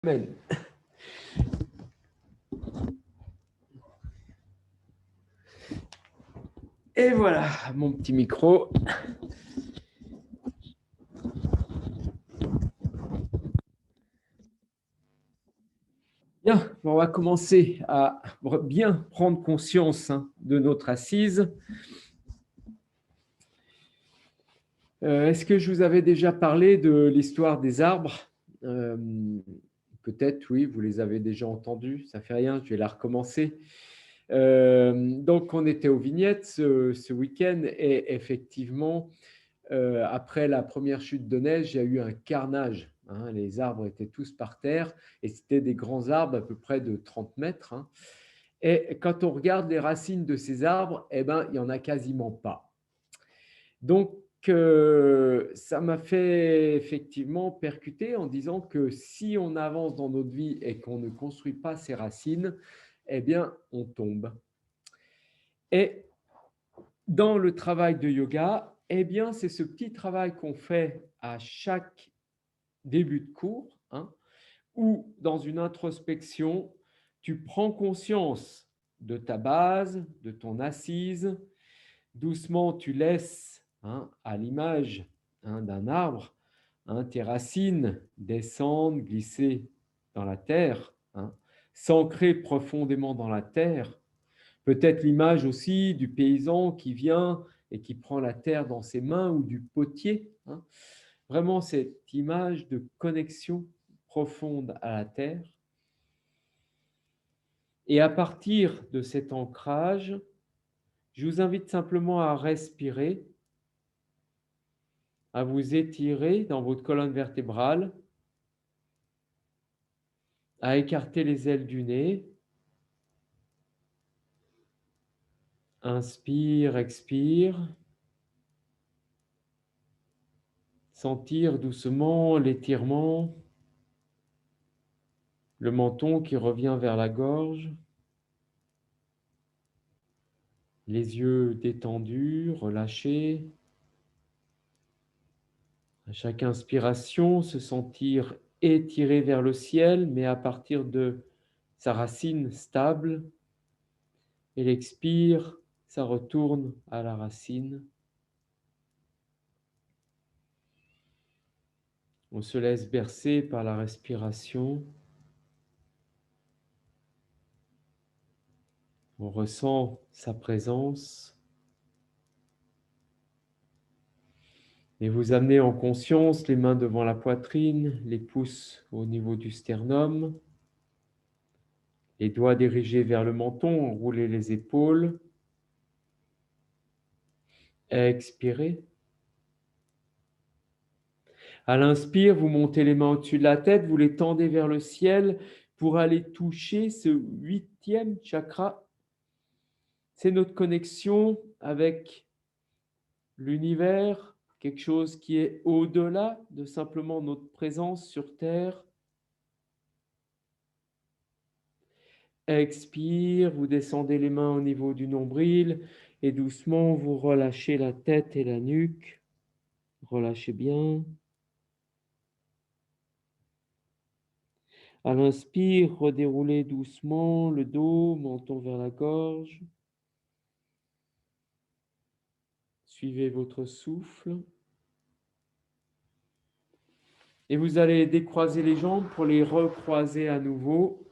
Amen. Et voilà, mon petit micro. Bien, on va commencer à bien prendre conscience de notre assise. Est-ce que je vous avais déjà parlé de l'histoire des arbres? Peut-être, oui, vous les avez déjà entendus, ça ne fait rien, je vais la recommencer. Donc, on était aux Vignettes ce week-end et effectivement, après la première chute de neige, il y a eu un carnage. Les arbres étaient tous par terre et c'était des grands arbres à peu près de 30 mètres. Et quand on regarde les racines de ces arbres, eh ben, il n'y en a quasiment pas. Donc, ça m'a fait effectivement percuter en disant que si on avance dans notre vie et qu'on ne construit pas ses racines, eh bien, on tombe. Et dans le travail de yoga, eh bien, c'est ce petit travail qu'on fait à chaque début de cours, où dans une introspection, tu prends conscience de ta base, de ton assise. Doucement, tu laisses, à l'image d'un arbre, tes racines descendre, glisser dans la terre, s'ancrer profondément dans la terre. Peut-être l'image aussi du paysan qui vient et qui prend la terre dans ses mains ou du potier. Vraiment cette image de connexion profonde à la terre. Et à partir de cet ancrage, je vous invite simplement à respirer, à vous étirer dans votre colonne vertébrale, à écarter les ailes du nez. Inspire, expire. Sentir doucement l'étirement, le menton qui revient vers la gorge, les yeux détendus, relâchés. À chaque inspiration, se sentir étiré vers le ciel, mais à partir de sa racine stable. Et l'expire, ça retourne à la racine. On se laisse bercer par la respiration. On ressent sa présence. Et vous amenez en conscience les mains devant la poitrine, les pouces au niveau du sternum, les doigts dirigés vers le menton, enroulez les épaules. Expirez. À l'inspire, vous montez les mains au-dessus de la tête, vous les tendez vers le ciel pour aller toucher ce 8e chakra. C'est notre connexion avec l'univers, quelque chose qui est au-delà de simplement notre présence sur Terre. Expire, vous descendez les mains au niveau du nombril et doucement vous relâchez la tête et la nuque. Relâchez bien. À l'inspire, redéroulez doucement le dos, menton vers la gorge. Suivez votre souffle. Et vous allez décroiser les jambes pour les recroiser à nouveau.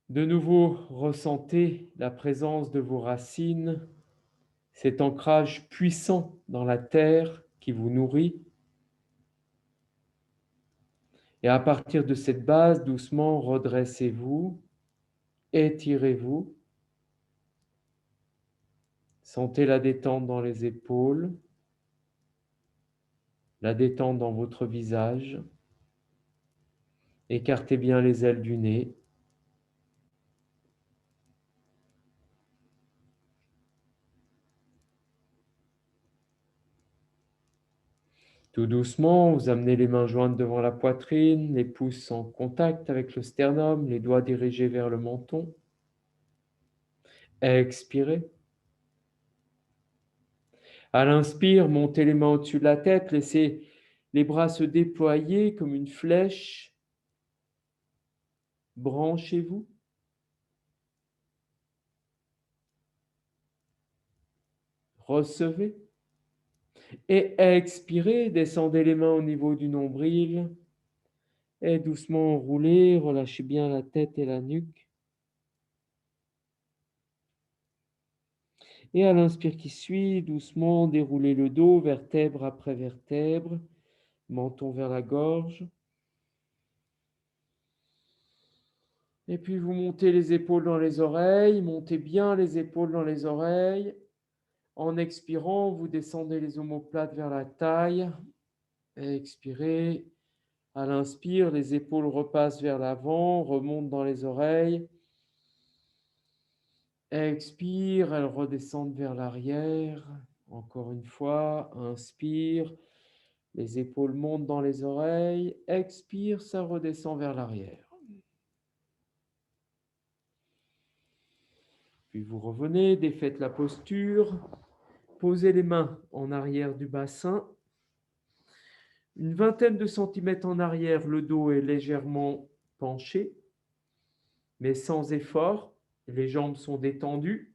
De nouveau, ressentez la présence de vos racines, cet ancrage puissant dans la terre qui vous nourrit. Et à partir de cette base, doucement, redressez-vous, étirez-vous. Sentez la détente dans les épaules, la détente dans votre visage. Écartez bien les ailes du nez. Tout doucement, vous amenez les mains jointes devant la poitrine, les pouces en contact avec le sternum, les doigts dirigés vers le menton. Expirez. À l'inspire, montez les mains au-dessus de la tête, laissez Les bras se déployer comme une flèche. Branchez-vous. Recevez. Et expirez, descendez les mains au niveau du nombril. Et doucement enroulez, relâchez bien la tête et la nuque. Et à l'inspire qui suit, doucement déroulez le dos, vertèbre après vertèbre, menton vers la gorge. Et puis vous montez les épaules dans les oreilles, montez bien les épaules dans les oreilles. En expirant, vous descendez les omoplates vers la taille. Et expirez. À l'inspire, les épaules repassent vers l'avant, remontent dans les oreilles. Expire, elles redescendent vers l'arrière. Encore une fois, inspire, les épaules montent dans les oreilles. Expire, ça redescend vers l'arrière. Puis vous revenez, défaites la posture. Posez les mains en arrière du bassin. Une vingtaine de centimètres en arrière, le dos est légèrement penché, mais sans effort. Les jambes sont détendues.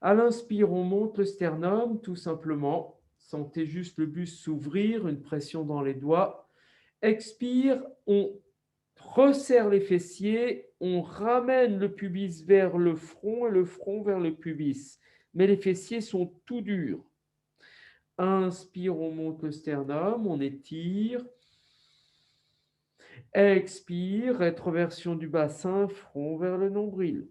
À l'inspire, on monte le sternum, tout simplement. Sentez juste le buste s'ouvrir, une pression dans les doigts. Expire, on resserre les fessiers, on ramène le pubis vers le front et le front vers le pubis. Mais les fessiers sont tout durs. Inspire, on monte le sternum, on étire. Expire, rétroversion du bassin, front vers le nombril.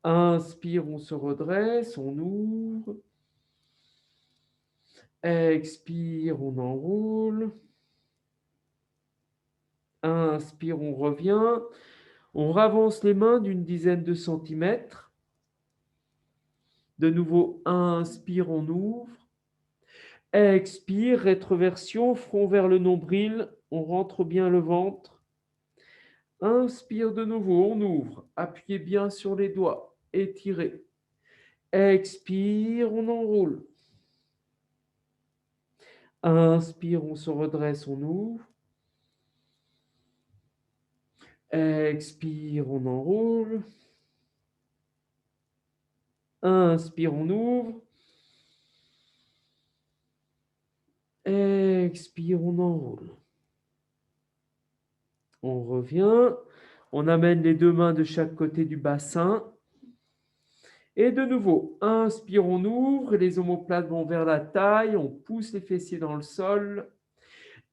Inspire, on se redresse, on ouvre. Expire, on enroule. Inspire, on revient. On ravance les mains d'une dizaine de centimètres. De nouveau, inspire, on ouvre. Expire, rétroversion, front vers le nombril. On rentre bien le ventre. Inspire de nouveau, on ouvre. Appuyez bien sur les doigts. Étirez. Expire, on enroule. Inspire, on se redresse, on ouvre. Expire, on enroule. Inspire, on ouvre. Expire, on enroule. On revient. On amène les deux mains de chaque côté du bassin. Et de nouveau, inspire, on ouvre. Les omoplates vont vers la taille. On pousse les fessiers dans le sol.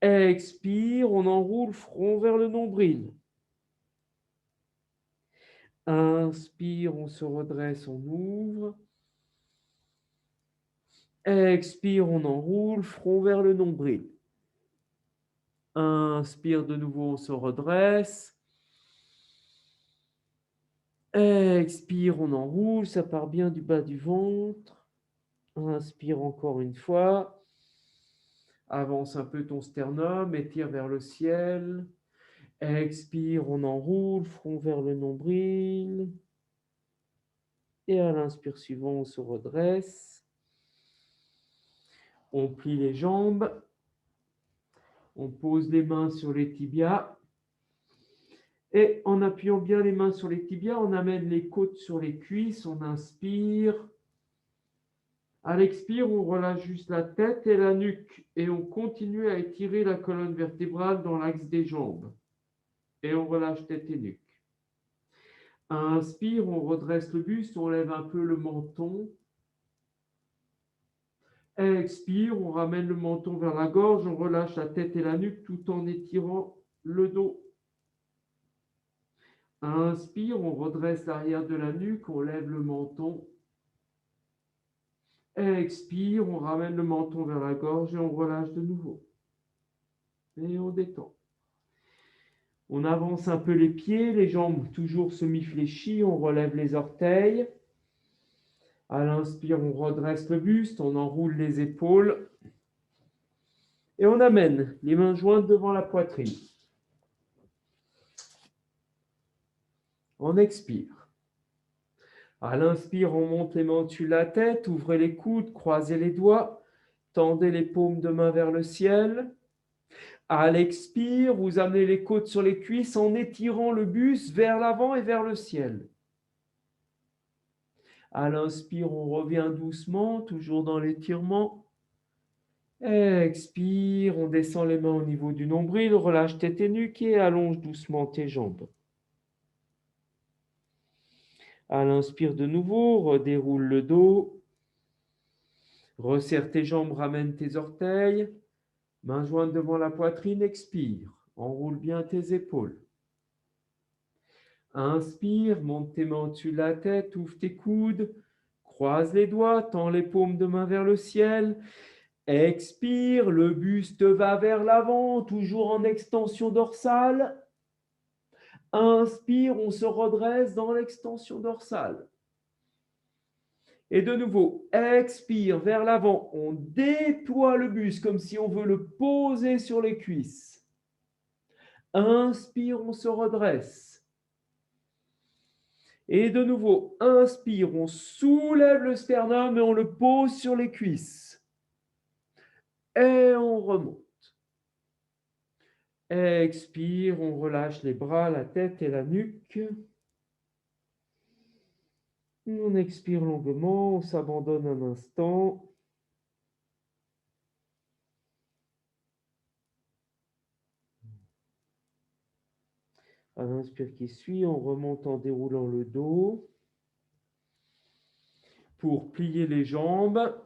Expire, on enroule, front vers le nombril. Inspire, on se redresse, on ouvre. Expire, on enroule, front vers le nombril. Inspire de nouveau, on se redresse. Expire, on enroule, ça part bien du bas du ventre. Inspire encore une fois. Avance un peu ton sternum, étire vers le ciel. Expire, on enroule, front vers le nombril. Et à l'inspire suivant, on se redresse. On plie les jambes. On pose les mains sur les tibias. Et en appuyant bien les mains sur les tibias, on amène les côtes sur les cuisses. On inspire. À l'expire, on relâche juste la tête et la nuque. Et on continue à étirer la colonne vertébrale dans l'axe des jambes. Et on relâche tête et nuque. Inspire, on redresse le buste, on lève un peu le menton. Expire, on ramène le menton vers la gorge, on relâche la tête et la nuque tout en étirant le dos. Inspire, on redresse l'arrière de la nuque, on lève le menton. Expire, on ramène le menton vers la gorge et on relâche de nouveau. Et on détend. On avance un peu les pieds, les jambes toujours semi-fléchies, on relève les orteils. À l'inspire, on redresse le buste, on enroule les épaules. Et on amène les mains jointes devant la poitrine. On expire. À l'inspire, on monte les mains au-dessus de la tête, ouvrez les coudes, croisez les doigts. tendez les paumes de main vers le ciel. À l'expire, vous amenez les côtes sur les cuisses en étirant le buste vers l'avant et vers le ciel. À l'inspire, on revient doucement, toujours dans l'étirement. Expire, on descend les mains au niveau du nombril, relâche tête et nuque et allonge doucement tes jambes. À l'inspire de nouveau, redéroule le dos. Resserre tes jambes, ramène tes orteils. Mains jointes devant la poitrine, expire. Enroule bien tes épaules. Inspire, monte tes mains au-dessus de la tête, ouvre tes coudes, croise les doigts, tends les paumes de main vers le ciel. Expire, le buste va vers l'avant, toujours en extension dorsale. Inspire, on se redresse dans l'extension dorsale. Et de nouveau, expire vers l'avant, on déploie le buste comme si on veut le poser sur les cuisses. Inspire, on se redresse. Et de nouveau, inspire, on soulève le sternum et on le pose sur les cuisses. Et on remonte. Expire, on relâche les bras, la tête et la nuque. On expire longuement, on s'abandonne un instant. À l'inspire qui suit, on remonte en déroulant le dos. Pour plier les jambes,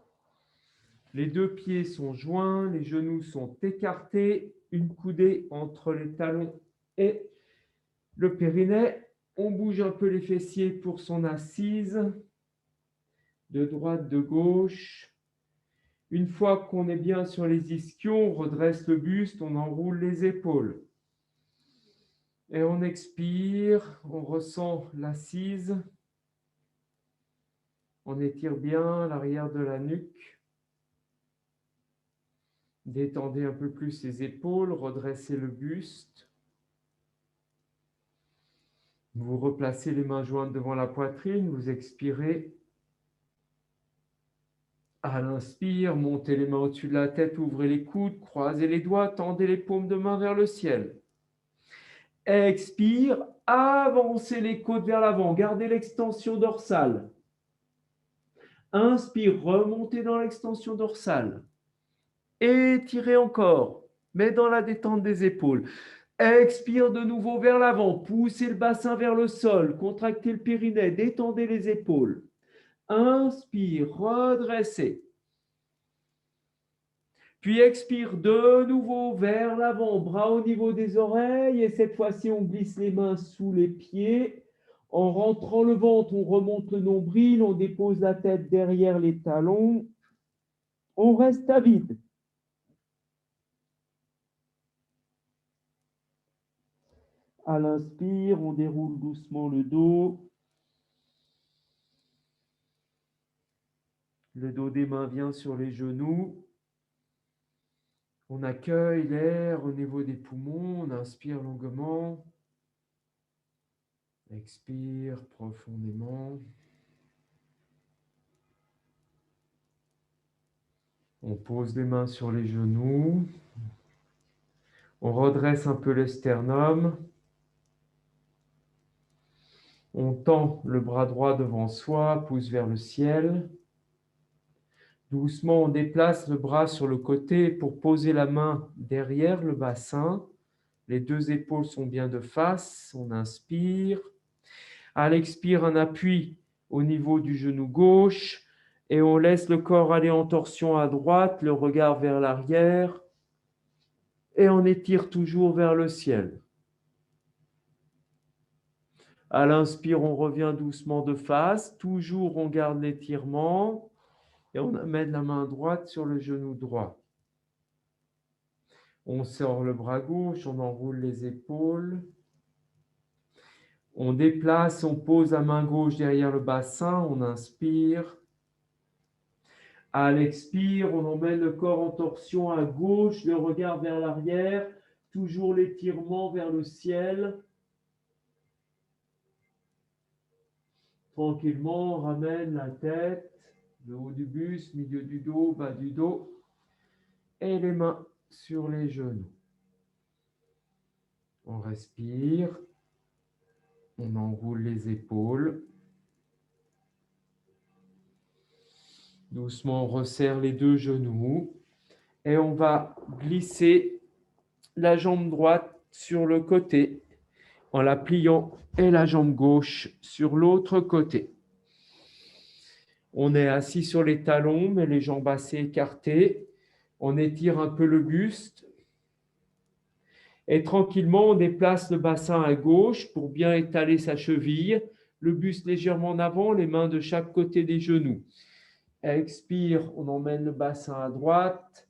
les deux pieds sont joints, les genoux sont écartés, une coudée entre les talons et le périnée. On bouge un peu les fessiers pour son assise, de droite, de gauche. Une fois qu'on est bien sur les ischions, on redresse le buste, on enroule les épaules. Et on expire, on ressent l'assise. On étire bien l'arrière de la nuque. Détendez un peu plus les épaules, redressez le buste. Vous replacez les mains jointes devant la poitrine, vous expirez. À l'inspire, montez les mains au-dessus de la tête, ouvrez les coudes, croisez les doigts, tendez les paumes de main vers le ciel. Expire, avancez les côtes vers l'avant, gardez l'extension dorsale. Inspire, remontez dans l'extension dorsale. Étirez encore, mais dans la détente des épaules. Expire de nouveau vers l'avant, poussez le bassin vers le sol, contractez le périnée, détendez les épaules. Inspire, redressez. Puis expire de nouveau vers l'avant, bras au niveau des oreilles. Et cette fois-ci, on glisse les mains sous les pieds. En rentrant le ventre, on remonte le nombril, on dépose la tête derrière les talons. On reste à vide. À l'inspire, on déroule doucement le dos. Le dos des mains vient sur les genoux. On accueille l'air au niveau des poumons, on inspire longuement. Expire profondément. On pose les mains sur les genoux. On redresse un peu le sternum. On tend le bras droit devant soi, pousse vers le ciel. Doucement, on déplace le bras sur le côté pour poser la main derrière le bassin. Les deux épaules sont bien de face. On inspire. À l'expire, un appui au niveau du genou gauche. Et on laisse le corps aller en torsion à droite, le regard vers l'arrière. Et on étire toujours vers le ciel. À l'inspire, on revient doucement de face. Toujours, on garde l'étirement. Et on amène la main droite sur le genou droit. On sort le bras gauche, on enroule les épaules. On déplace, on pose la main gauche derrière le bassin. On inspire. À l'expire, on emmène le corps en torsion à gauche, le regard vers l'arrière. Toujours l'étirement vers le ciel. Tranquillement, on ramène la tête, le haut du buste, milieu du dos, bas du dos. et les mains sur les genoux. On respire. On enroule les épaules. Doucement, on resserre les deux genoux. Et on va glisser la jambe droite sur le côté en la pliant et la jambe gauche sur l'autre côté. On est assis sur les talons, mais les jambes assez écartées. On étire un peu le buste. Et tranquillement, on déplace le bassin à gauche pour bien étaler sa cheville. Le buste légèrement en avant, les mains de chaque côté des genoux. Expire, on emmène le bassin à droite.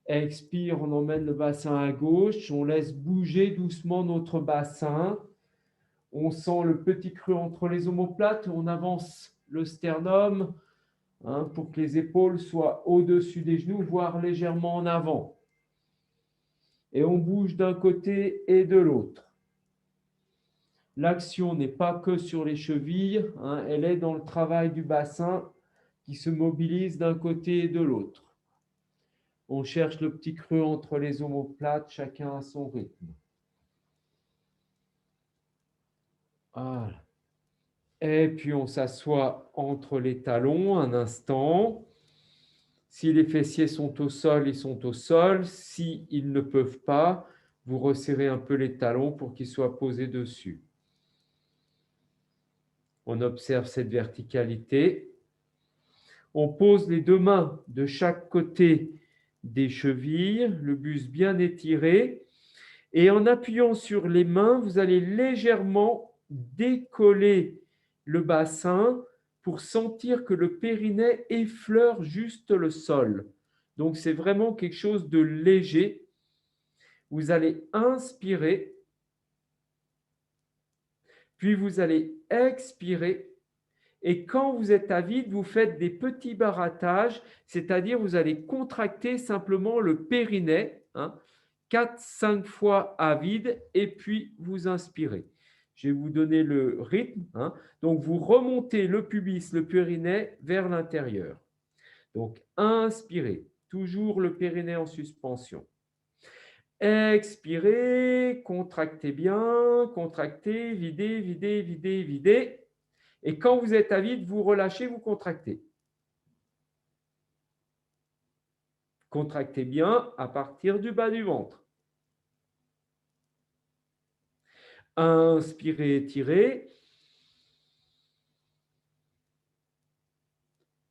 Expire, on emmène le bassin à gauche. On laisse bouger doucement notre bassin. On sent le petit creux entre les omoplates. On avance le sternum pour que les épaules soient au-dessus des genoux, voire légèrement en avant. Et on bouge d'un côté et de l'autre. L'action n'est pas que sur les chevilles, elle est dans le travail du bassin qui se mobilise d'un côté et de l'autre. On cherche le petit creux entre les omoplates, chacun à son rythme. Voilà. Et puis on s'assoit entre les talons un instant. Si les fessiers sont au sol, ils sont au sol. S'ils ne peuvent pas, vous resserrez un peu les talons pour qu'ils soient posés dessus. On observe cette verticalité. On pose les deux mains de chaque côté des chevilles, le buste bien étiré. Et en appuyant sur les mains, vous allez légèrement décoller le bassin pour sentir que le périnée effleure juste le sol. Donc, c'est vraiment quelque chose de léger. Vous allez inspirer, puis vous allez expirer. Et quand vous êtes à vide, vous faites des petits barattages, c'est-à-dire vous allez contracter simplement le périnée, 4-5 fois à vide, et puis vous inspirez. Je vais vous donner le rythme. Donc, vous remontez le pubis, le périnée vers l'intérieur. Donc, inspirez, toujours le périnée en suspension. Expirez, contractez bien, contractez, videz, videz, videz, videz. Et quand vous êtes à vide, vous relâchez, vous contractez. Contractez bien à partir du bas du ventre. Inspirez, étirez.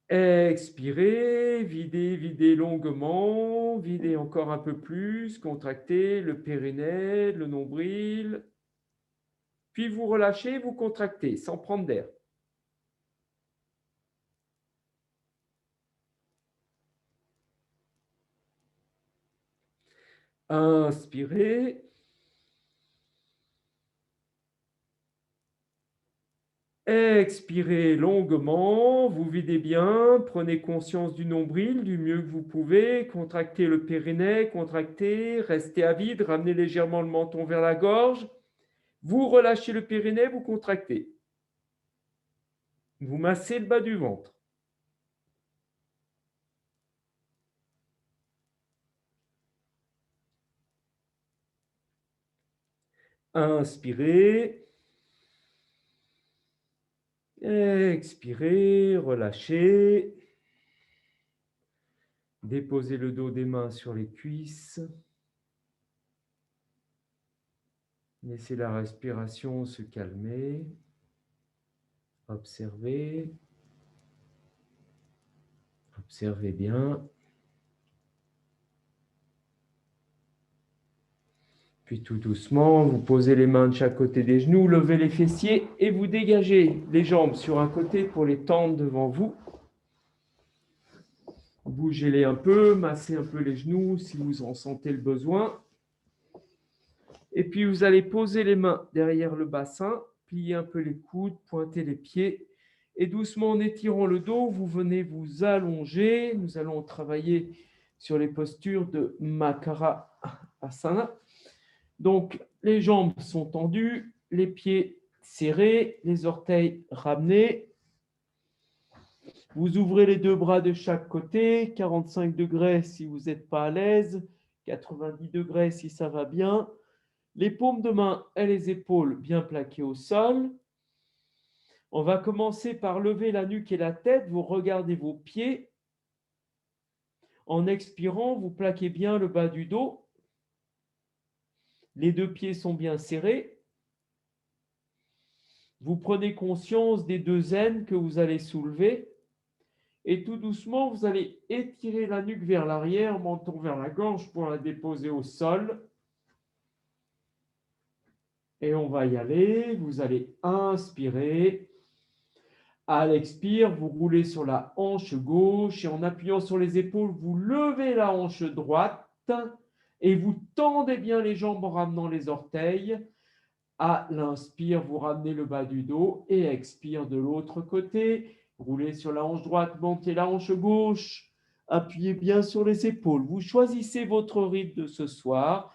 Expirez, videz, videz longuement, videz encore un peu plus, contractez le périnée, le nombril. Puis vous relâchez, vous contractez sans prendre d'air. Inspirez. Expirez longuement, vous videz bien, prenez conscience du nombril du mieux que vous pouvez, contractez le périnée, contractez, restez à vide, ramenez légèrement le menton vers la gorge, vous relâchez le périnée, vous contractez. Vous massez le bas du ventre. Inspirez. Expirez, relâchez. Déposez le dos des mains sur les cuisses. Laissez la respiration se calmer. Observez. Observez bien. Puis tout doucement, vous posez les mains de chaque côté des genoux, levez les fessiers et vous dégagez les jambes sur un côté pour les tendre devant vous. Bougez-les un peu, massez un peu les genoux si vous en sentez le besoin. Et puis vous allez poser les mains derrière le bassin, plier un peu les coudes, pointer les pieds. Et doucement, en étirant le dos, vous venez vous allonger. Nous allons travailler sur les postures de Makara Asana. Donc, les jambes sont tendues, les pieds serrés, les orteils ramenés. Vous ouvrez les deux bras de chaque côté, 45 degrés si vous n'êtes pas à l'aise, 90 degrés si ça va bien. Les paumes de main et les épaules bien plaquées au sol. On va commencer par lever la nuque et la tête. Vous regardez vos pieds. En expirant, vous plaquez bien le bas du dos. Les deux pieds sont bien serrés. Vous prenez conscience des deux aines que vous allez soulever. Et tout doucement, vous allez étirer la nuque vers l'arrière, menton vers la gorge pour la déposer au sol. Et on va y aller. Vous allez inspirer. À l'expire, vous roulez sur la hanche gauche et en appuyant sur les épaules, vous levez la hanche droite et vous tendez bien les jambes en ramenant les orteils. À l'inspire, vous ramenez le bas du dos et expire de l'autre côté. Roulez sur la hanche droite, montez la hanche gauche. Appuyez bien sur les épaules. Vous choisissez votre rythme de ce soir.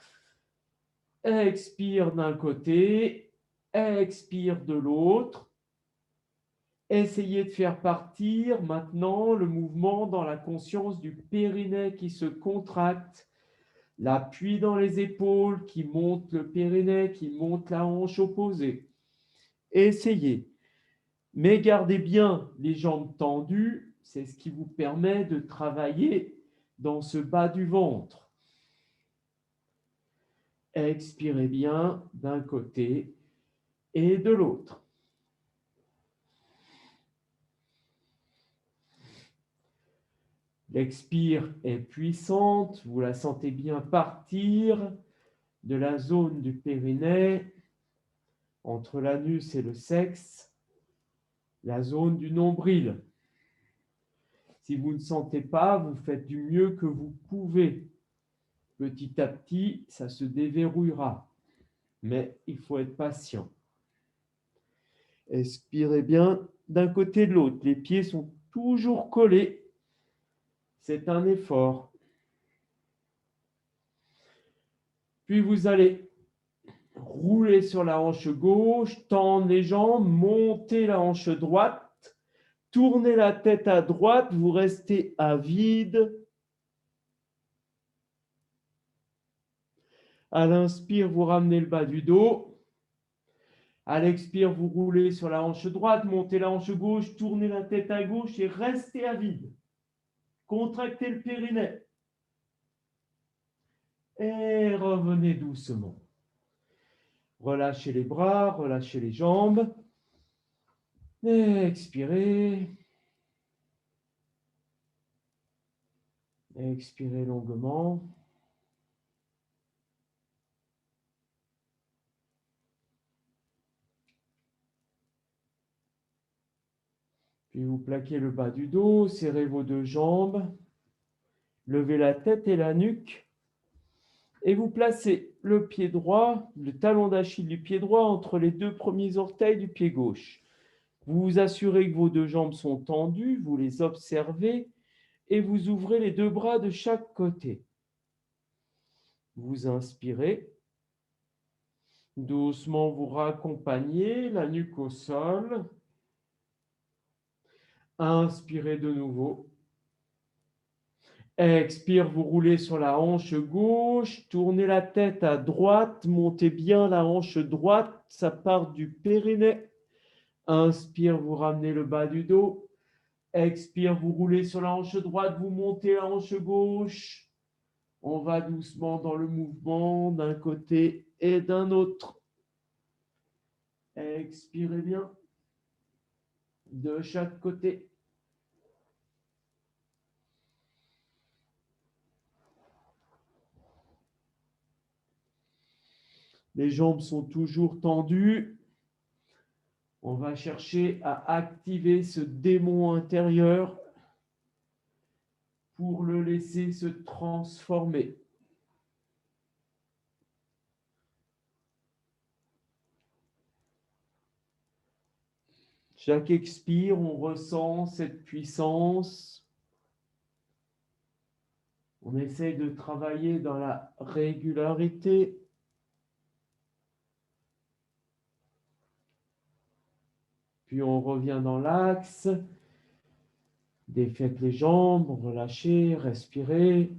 Expire d'un côté, expire de l'autre. Essayez de faire partir maintenant le mouvement dans la conscience du périnée qui se contracte, l'appui dans les épaules qui monte le périnée, qui monte la hanche opposée. Essayez, mais gardez bien les jambes tendues, c'est ce qui vous permet de travailler dans ce bas du ventre. Expirez bien d'un côté et de l'autre. L'expire est puissante, vous la sentez bien partir de la zone du périnée, entre l'anus et le sexe, la zone du nombril. Si vous ne sentez pas, vous faites du mieux que vous pouvez. Petit à petit, ça se déverrouillera, mais il faut être patient. Expirez bien d'un côté et de l'autre. Les pieds sont toujours collés. C'est un effort. Puis vous allez rouler sur la hanche gauche, tendre les jambes, monter la hanche droite, tournez la tête à droite, vous restez à vide. À l'inspire, vous ramenez le bas du dos. À l'expire, vous roulez sur la hanche droite, montez la hanche gauche, tournez la tête à gauche et restez à vide. Contractez le périnée. Et revenez doucement. Relâchez les bras, relâchez les jambes. Et expirez. Expirez longuement. Puis vous plaquez le bas du dos, serrez vos deux jambes, levez la tête et la nuque. Et vous placez le pied droit, le talon d'Achille du pied droit entre les deux premiers orteils du pied gauche. Vous vous assurez que vos deux jambes sont tendues, vous les observez et vous ouvrez les deux bras de chaque côté. Vous inspirez. Doucement, vous raccompagnez la nuque au sol. Inspirez de nouveau. Expire, vous roulez sur la hanche gauche, tournez la tête à droite, montez bien la hanche droite, ça part du périnée. Inspire, vous ramenez le bas du dos. Expire, vous roulez sur la hanche droite, vous montez la hanche gauche. On va doucement dans le mouvement d'un côté et d'un autre. Expirez bien de chaque côté. Les jambes sont toujours tendues. On va chercher à activer ce démon intérieur pour le laisser se transformer. Chaque expire, on ressent cette puissance. On essaie de travailler dans la régularité. Puis on revient dans l'axe. Défaites les jambes, relâchez, respirez.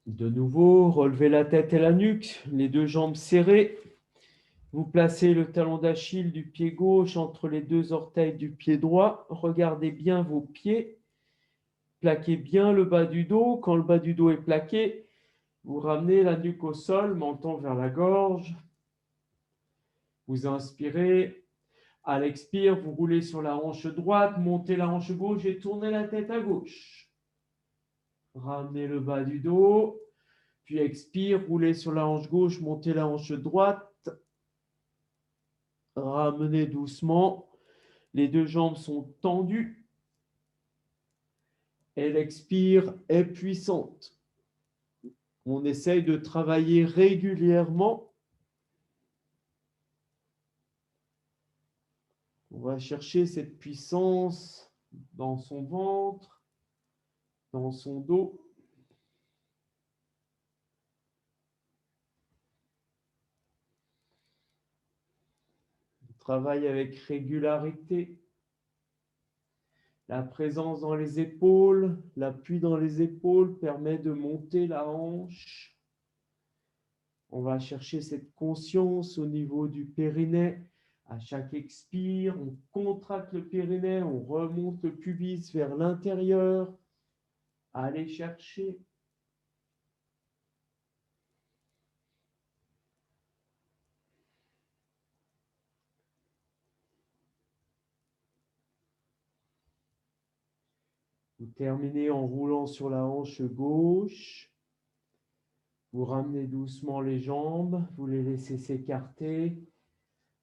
De nouveau, relevez la tête et la nuque, les deux jambes serrées. Vous placez le talon d'Achille du pied gauche entre les deux orteils du pied droit. Regardez bien vos pieds. Plaquez bien le bas du dos. Quand le bas du dos est plaqué, vous ramenez la nuque au sol, menton vers la gorge. Vous inspirez. À l'expire, vous roulez sur la hanche droite, montez la hanche gauche et tournez la tête à gauche. Ramenez le bas du dos. Puis expire, roulez sur la hanche gauche, montez la hanche droite. Ramenez doucement. Les deux jambes sont tendues. Et l'expire est puissante. On essaye de travailler régulièrement. On va chercher cette puissance dans son ventre, dans son dos. On travaille avec régularité. La présence dans les épaules, l'appui dans les épaules permet de monter la hanche. On va chercher cette conscience au niveau du périnée. À chaque expire, on contracte le périnée, on remonte le pubis vers l'intérieur. Allez chercher. Vous terminez en roulant sur la hanche gauche. Vous ramenez doucement les jambes, vous les laissez s'écarter.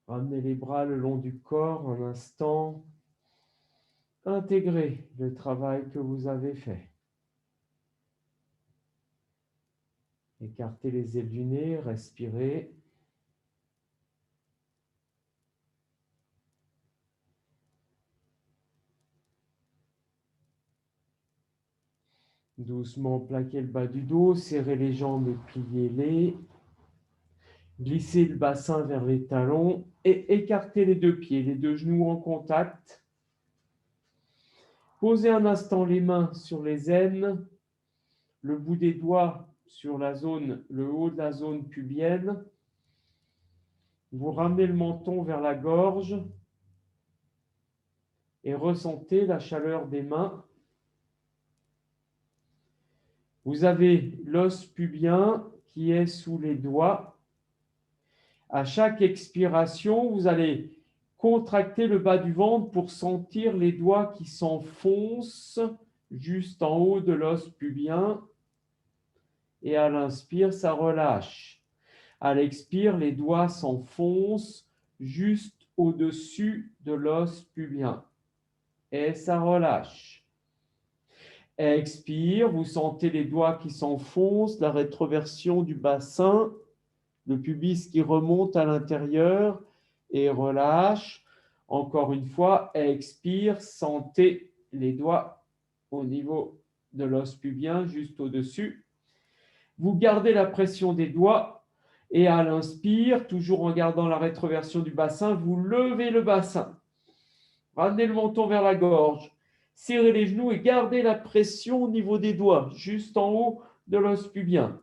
Ramenez les bras le long du corps un instant. Intégrez le travail que vous avez fait. Écartez les ailes du nez, respirez. Doucement plaquez le bas du dos, serrez les jambes et pliez-les. Glissez le bassin vers les talons et écartez les deux pieds, les deux genoux en contact. Posez un instant les mains sur les aines, le bout des doigts sur le haut de la zone pubienne. Vous ramenez le menton vers la gorge et ressentez la chaleur des mains. Vous avez l'os pubien qui est sous les doigts. À chaque expiration, vous allez contracter le bas du ventre pour sentir les doigts qui s'enfoncent juste en haut de l'os pubien. Et à l'inspire, ça relâche. À l'expire, les doigts s'enfoncent juste au-dessus de l'os pubien. Et ça relâche. Expire, vous sentez les doigts qui s'enfoncent, la rétroversion du bassin, le pubis qui remonte à l'intérieur et relâche. Encore une fois, expire, sentez les doigts au niveau de l'os pubien, juste au-dessus. Vous gardez la pression des doigts et à l'inspire, toujours en gardant la rétroversion du bassin, vous levez le bassin. Ramenez le menton vers la gorge. Serrez les genoux et gardez la pression au niveau des doigts, juste en haut de l'os pubien.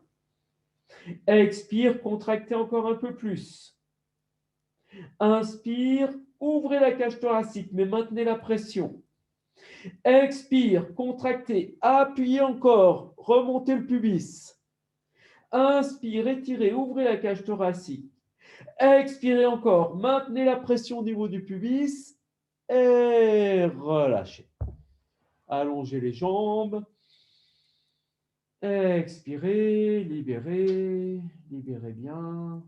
Expire, contractez encore un peu plus. Inspire, ouvrez la cage thoracique, mais maintenez la pression. Expire, contractez, appuyez encore, remontez le pubis. Inspire, étirez, ouvrez la cage thoracique. Expirez encore, maintenez la pression au niveau du pubis et relâchez. Allongez les jambes. Expirez, libérez, libérez bien.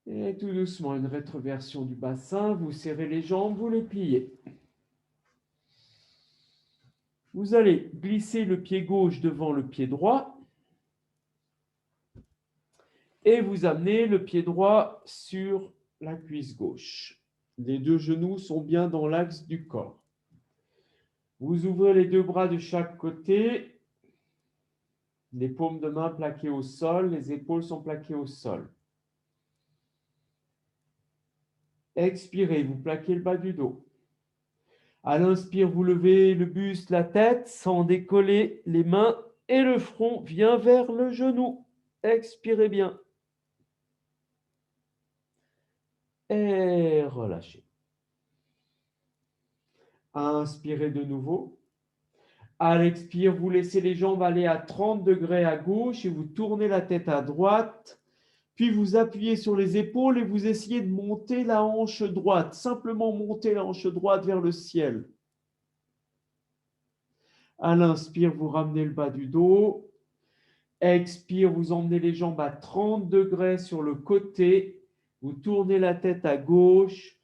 Et tout doucement, une rétroversion du bassin. Vous serrez les jambes, vous les pliez. Vous allez glisser le pied gauche devant le pied droit. Et vous amenez le pied droit sur la cuisse gauche. Les deux genoux sont bien dans l'axe du corps. Vous ouvrez les deux bras de chaque côté. Les paumes de main plaquées au sol, les épaules sont plaquées au sol. Expirez, vous plaquez le bas du dos. À l'inspire, vous levez le buste, la tête, sans décoller les mains et le front vient vers le genou. Expirez bien. Et relâchez. Inspirez de nouveau. À l'expire, vous laissez les jambes aller à 30 degrés à gauche et vous tournez la tête à droite. Puis vous appuyez sur les épaules et vous essayez de monter la hanche droite. Simplement monter la hanche droite vers le ciel. À l'inspire, vous ramenez le bas du dos. Expire, vous emmenez les jambes à 30 degrés sur le côté. Vous tournez la tête à gauche.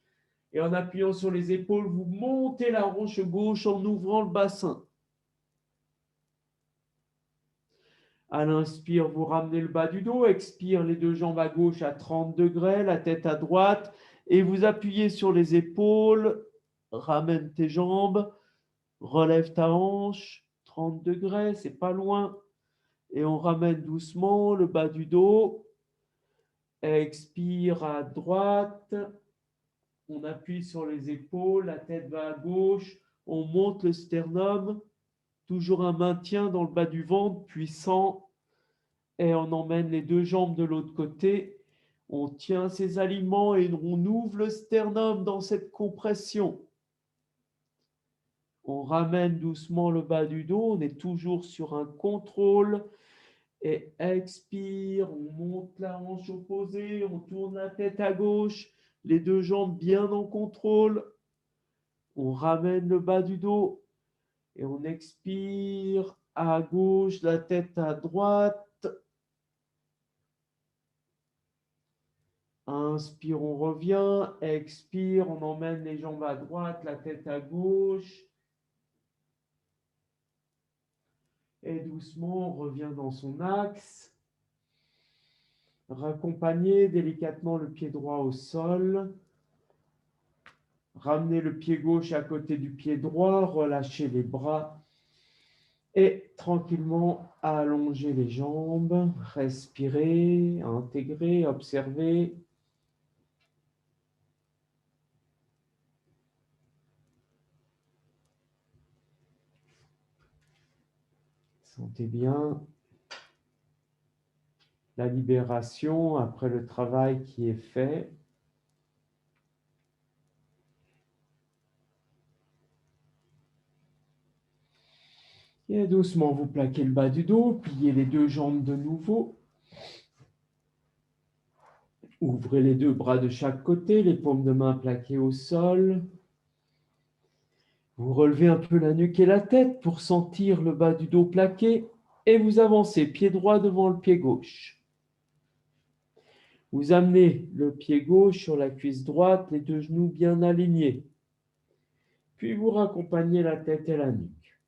Et en appuyant sur les épaules, vous montez la hanche gauche en ouvrant le bassin. À l'inspire, vous ramenez le bas du dos. Expire, les deux jambes à gauche à 30 degrés, la tête à droite. Et vous appuyez sur les épaules. Ramène tes jambes. Relève ta hanche. 30 degrés, c'est pas loin. Et on ramène doucement le bas du dos. Expire à droite. On appuie sur les épaules. La tête va à gauche. On monte le sternum. Toujours un maintien dans le bas du ventre, puissant. Et on emmène les deux jambes de l'autre côté. On tient ces alignements et on ouvre le sternum dans cette compression. On ramène doucement le bas du dos. On est toujours sur un contrôle. Et expire, on monte la hanche opposée, on tourne la tête à gauche, les deux jambes bien en contrôle. On ramène le bas du dos et on expire à gauche, la tête à droite. Inspire, on revient. Expire, on emmène les jambes à droite, la tête à gauche. Et doucement, on revient dans son axe. Raccompagnez délicatement le pied droit au sol. Ramenez le pied gauche à côté du pied droit. Relâchez les bras. Et tranquillement, allongez les jambes. Respirez, intégrez, observez. Sentez bien la libération après le travail qui est fait. Et doucement, vous plaquez le bas du dos, pliez les deux jambes de nouveau. Ouvrez les deux bras de chaque côté, les paumes de main plaquées au sol. Vous relevez un peu la nuque et la tête pour sentir le bas du dos plaqué et vous avancez pied droit devant le pied gauche. Vous amenez le pied gauche sur la cuisse droite, les deux genoux bien alignés. Puis vous raccompagnez la tête et la nuque.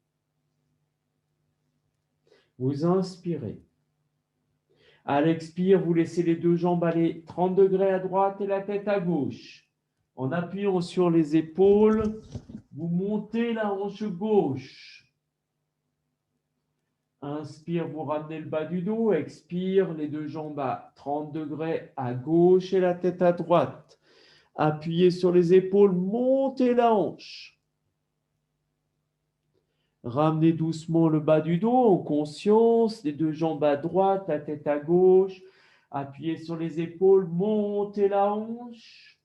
Vous inspirez. À l'expire, vous laissez les deux jambes aller 30 degrés à droite et la tête à gauche. En appuyant sur les épaules, vous montez la hanche gauche. Inspire, vous ramenez le bas du dos. Expire, les deux jambes à 30 degrés à gauche et la tête à droite. Appuyez sur les épaules, montez la hanche. Ramenez doucement le bas du dos en conscience, les deux jambes à droite, la tête à gauche. Appuyez sur les épaules, montez la hanche.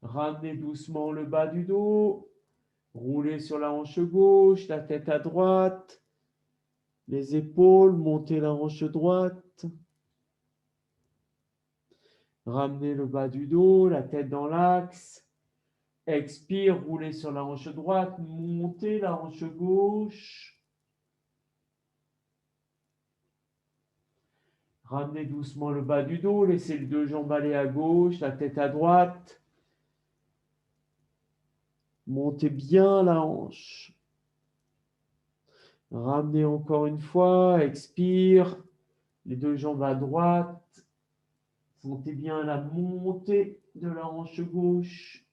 Ramenez doucement le bas du dos. Roulez sur la hanche gauche, la tête à droite. Les épaules, montez la hanche droite. Ramenez le bas du dos, la tête dans l'axe. Expire, roulez sur la hanche droite, montez la hanche gauche. Ramenez doucement le bas du dos, laissez les deux jambes aller à gauche, la tête à droite. Montez bien la hanche. Ramenez encore une fois, expire, les deux jambes à droite. Sentez bien la montée de la hanche gauche.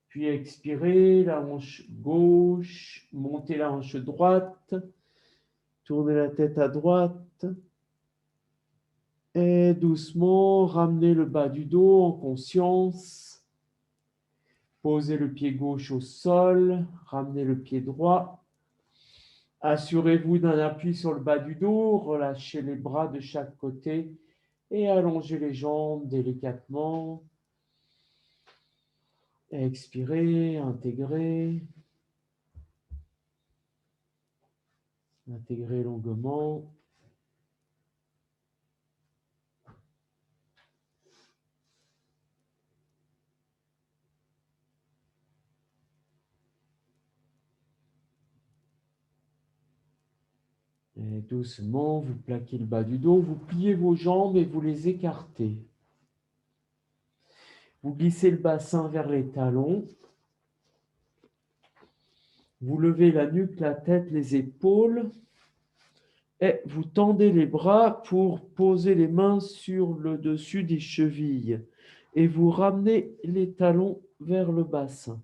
Puis expirez la hanche gauche, montez la hanche droite, tournez la tête à droite. Et doucement, ramenez le bas du dos en conscience. Posez le pied gauche au sol, ramenez le pied droit. Assurez-vous d'un appui sur le bas du dos, relâchez les bras de chaque côté et allongez les jambes délicatement. Expirez, intégrez. Intégrez longuement. Et doucement, vous plaquez le bas du dos, vous pliez vos jambes et vous les écartez. Vous glissez le bassin vers les talons. Vous levez la nuque, la tête, les épaules. Et vous tendez les bras pour poser les mains sur le dessus des chevilles. Et vous ramenez les talons vers le bassin.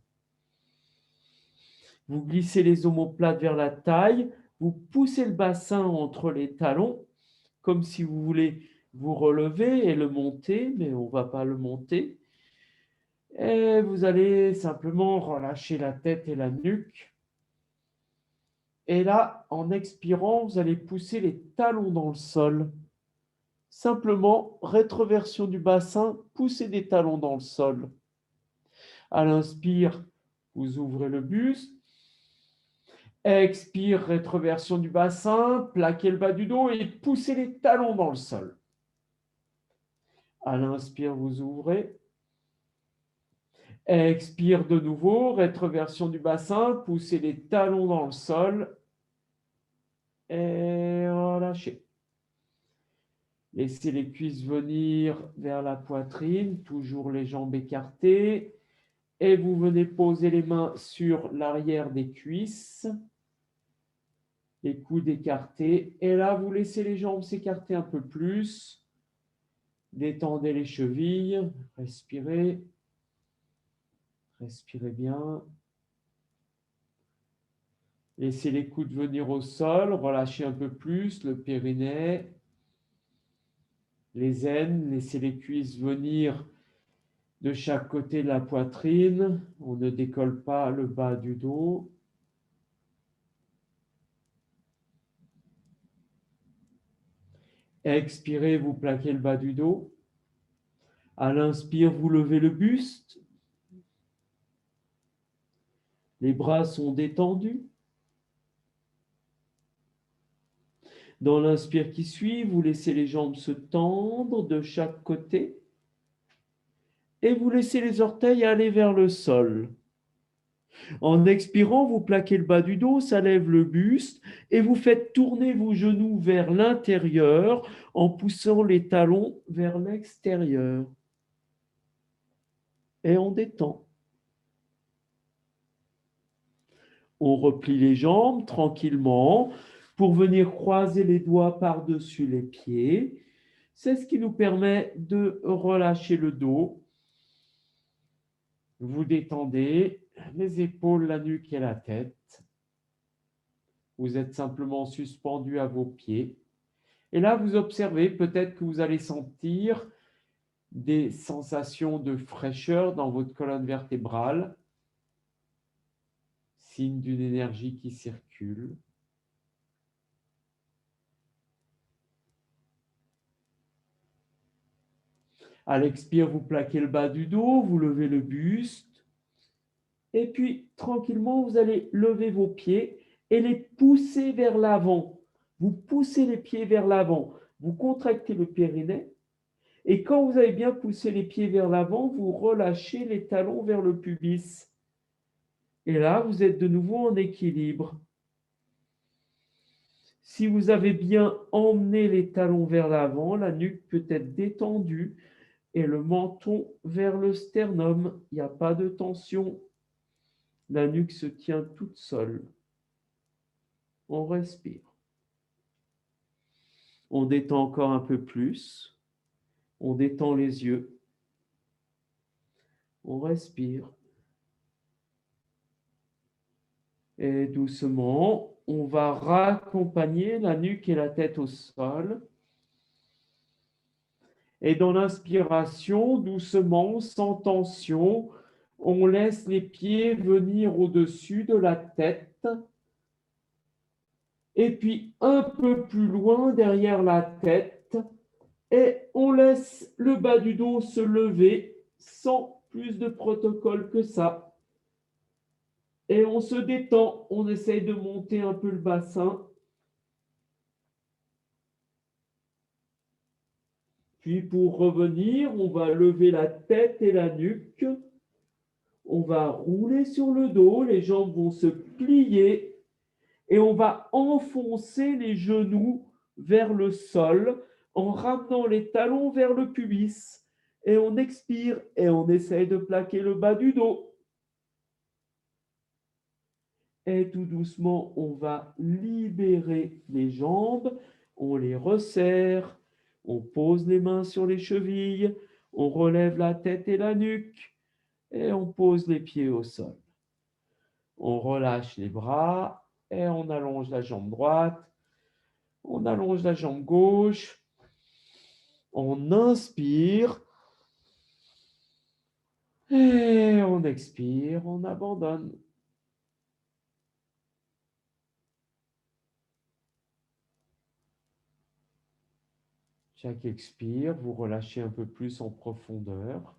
Vous glissez les omoplates vers la taille. Vous poussez le bassin entre les talons, comme si vous voulez vous relever et le monter, mais on ne va pas le monter. Et vous allez simplement relâcher la tête et la nuque. Et là, en expirant, vous allez pousser les talons dans le sol. Simplement, rétroversion du bassin, poussez des talons dans le sol. À l'inspire, vous ouvrez le buste. Expire, rétroversion du bassin, plaquez le bas du dos et poussez les talons dans le sol. À l'inspire, vous ouvrez. Expire de nouveau, rétroversion du bassin, poussez les talons dans le sol et relâchez. Laissez les cuisses venir vers la poitrine, toujours les jambes écartées. Et vous venez poser les mains sur l'arrière des cuisses, les coudes écartés. Et là, vous laissez les jambes s'écarter un peu plus. Détendez les chevilles, respirez. Respirez bien. Laissez les coudes venir au sol, relâchez un peu plus le périnée, les aines, laissez les cuisses venir de chaque côté de la poitrine. On ne décolle pas le bas du dos. Expirez, vous plaquez le bas du dos. À l'inspire, vous levez le buste. Les bras sont détendus. Dans l'inspire qui suit, vous laissez les jambes se tendre de chaque côté. Et vous laissez les orteils aller vers le sol. En expirant, vous plaquez le bas du dos, ça lève le buste et vous faites tourner vos genoux vers l'intérieur en poussant les talons vers l'extérieur. Et on détend. On replie les jambes tranquillement pour venir croiser les doigts par-dessus les pieds. C'est ce qui nous permet de relâcher le dos. Vous détendez les épaules, la nuque et la tête. Vous êtes simplement suspendu à vos pieds. Et là, vous observez, peut-être que vous allez sentir des sensations de fraîcheur dans votre colonne vertébrale, signe d'une énergie qui circule. À l'expire, vous plaquez le bas du dos, vous levez le buste. Et puis, tranquillement, vous allez lever vos pieds et les pousser vers l'avant. Vous poussez les pieds vers l'avant. Vous contractez le périnée. Et quand vous avez bien poussé les pieds vers l'avant, vous relâchez les talons vers le pubis. Et là, vous êtes de nouveau en équilibre. Si vous avez bien emmené les talons vers l'avant, la nuque peut être détendue et le menton vers le sternum. Il n'y a pas de tension. La nuque se tient toute seule. On respire. On détend encore un peu plus. On détend les yeux. On respire. Et doucement, on va raccompagner la nuque et la tête au sol. Et dans l'inspiration, doucement, sans tension, on laisse les pieds venir au-dessus de la tête. Et puis un peu plus loin derrière la tête. Et on laisse le bas du dos se lever sans plus de protocole que ça. Et on se détend, on essaye de monter un peu le bassin. Puis pour revenir, on va lever la tête et la nuque. On va rouler sur le dos, les jambes vont se plier et on va enfoncer les genoux vers le sol en ramenant les talons vers le pubis. Et on expire et on essaye de plaquer le bas du dos. Et tout doucement, on va libérer les jambes, on les resserre, on pose les mains sur les chevilles, on relève la tête et la nuque et on pose les pieds au sol. On relâche les bras et on allonge la jambe droite, on allonge la jambe gauche, on inspire et on expire, on abandonne. Chaque expire, vous relâchez un peu plus en profondeur.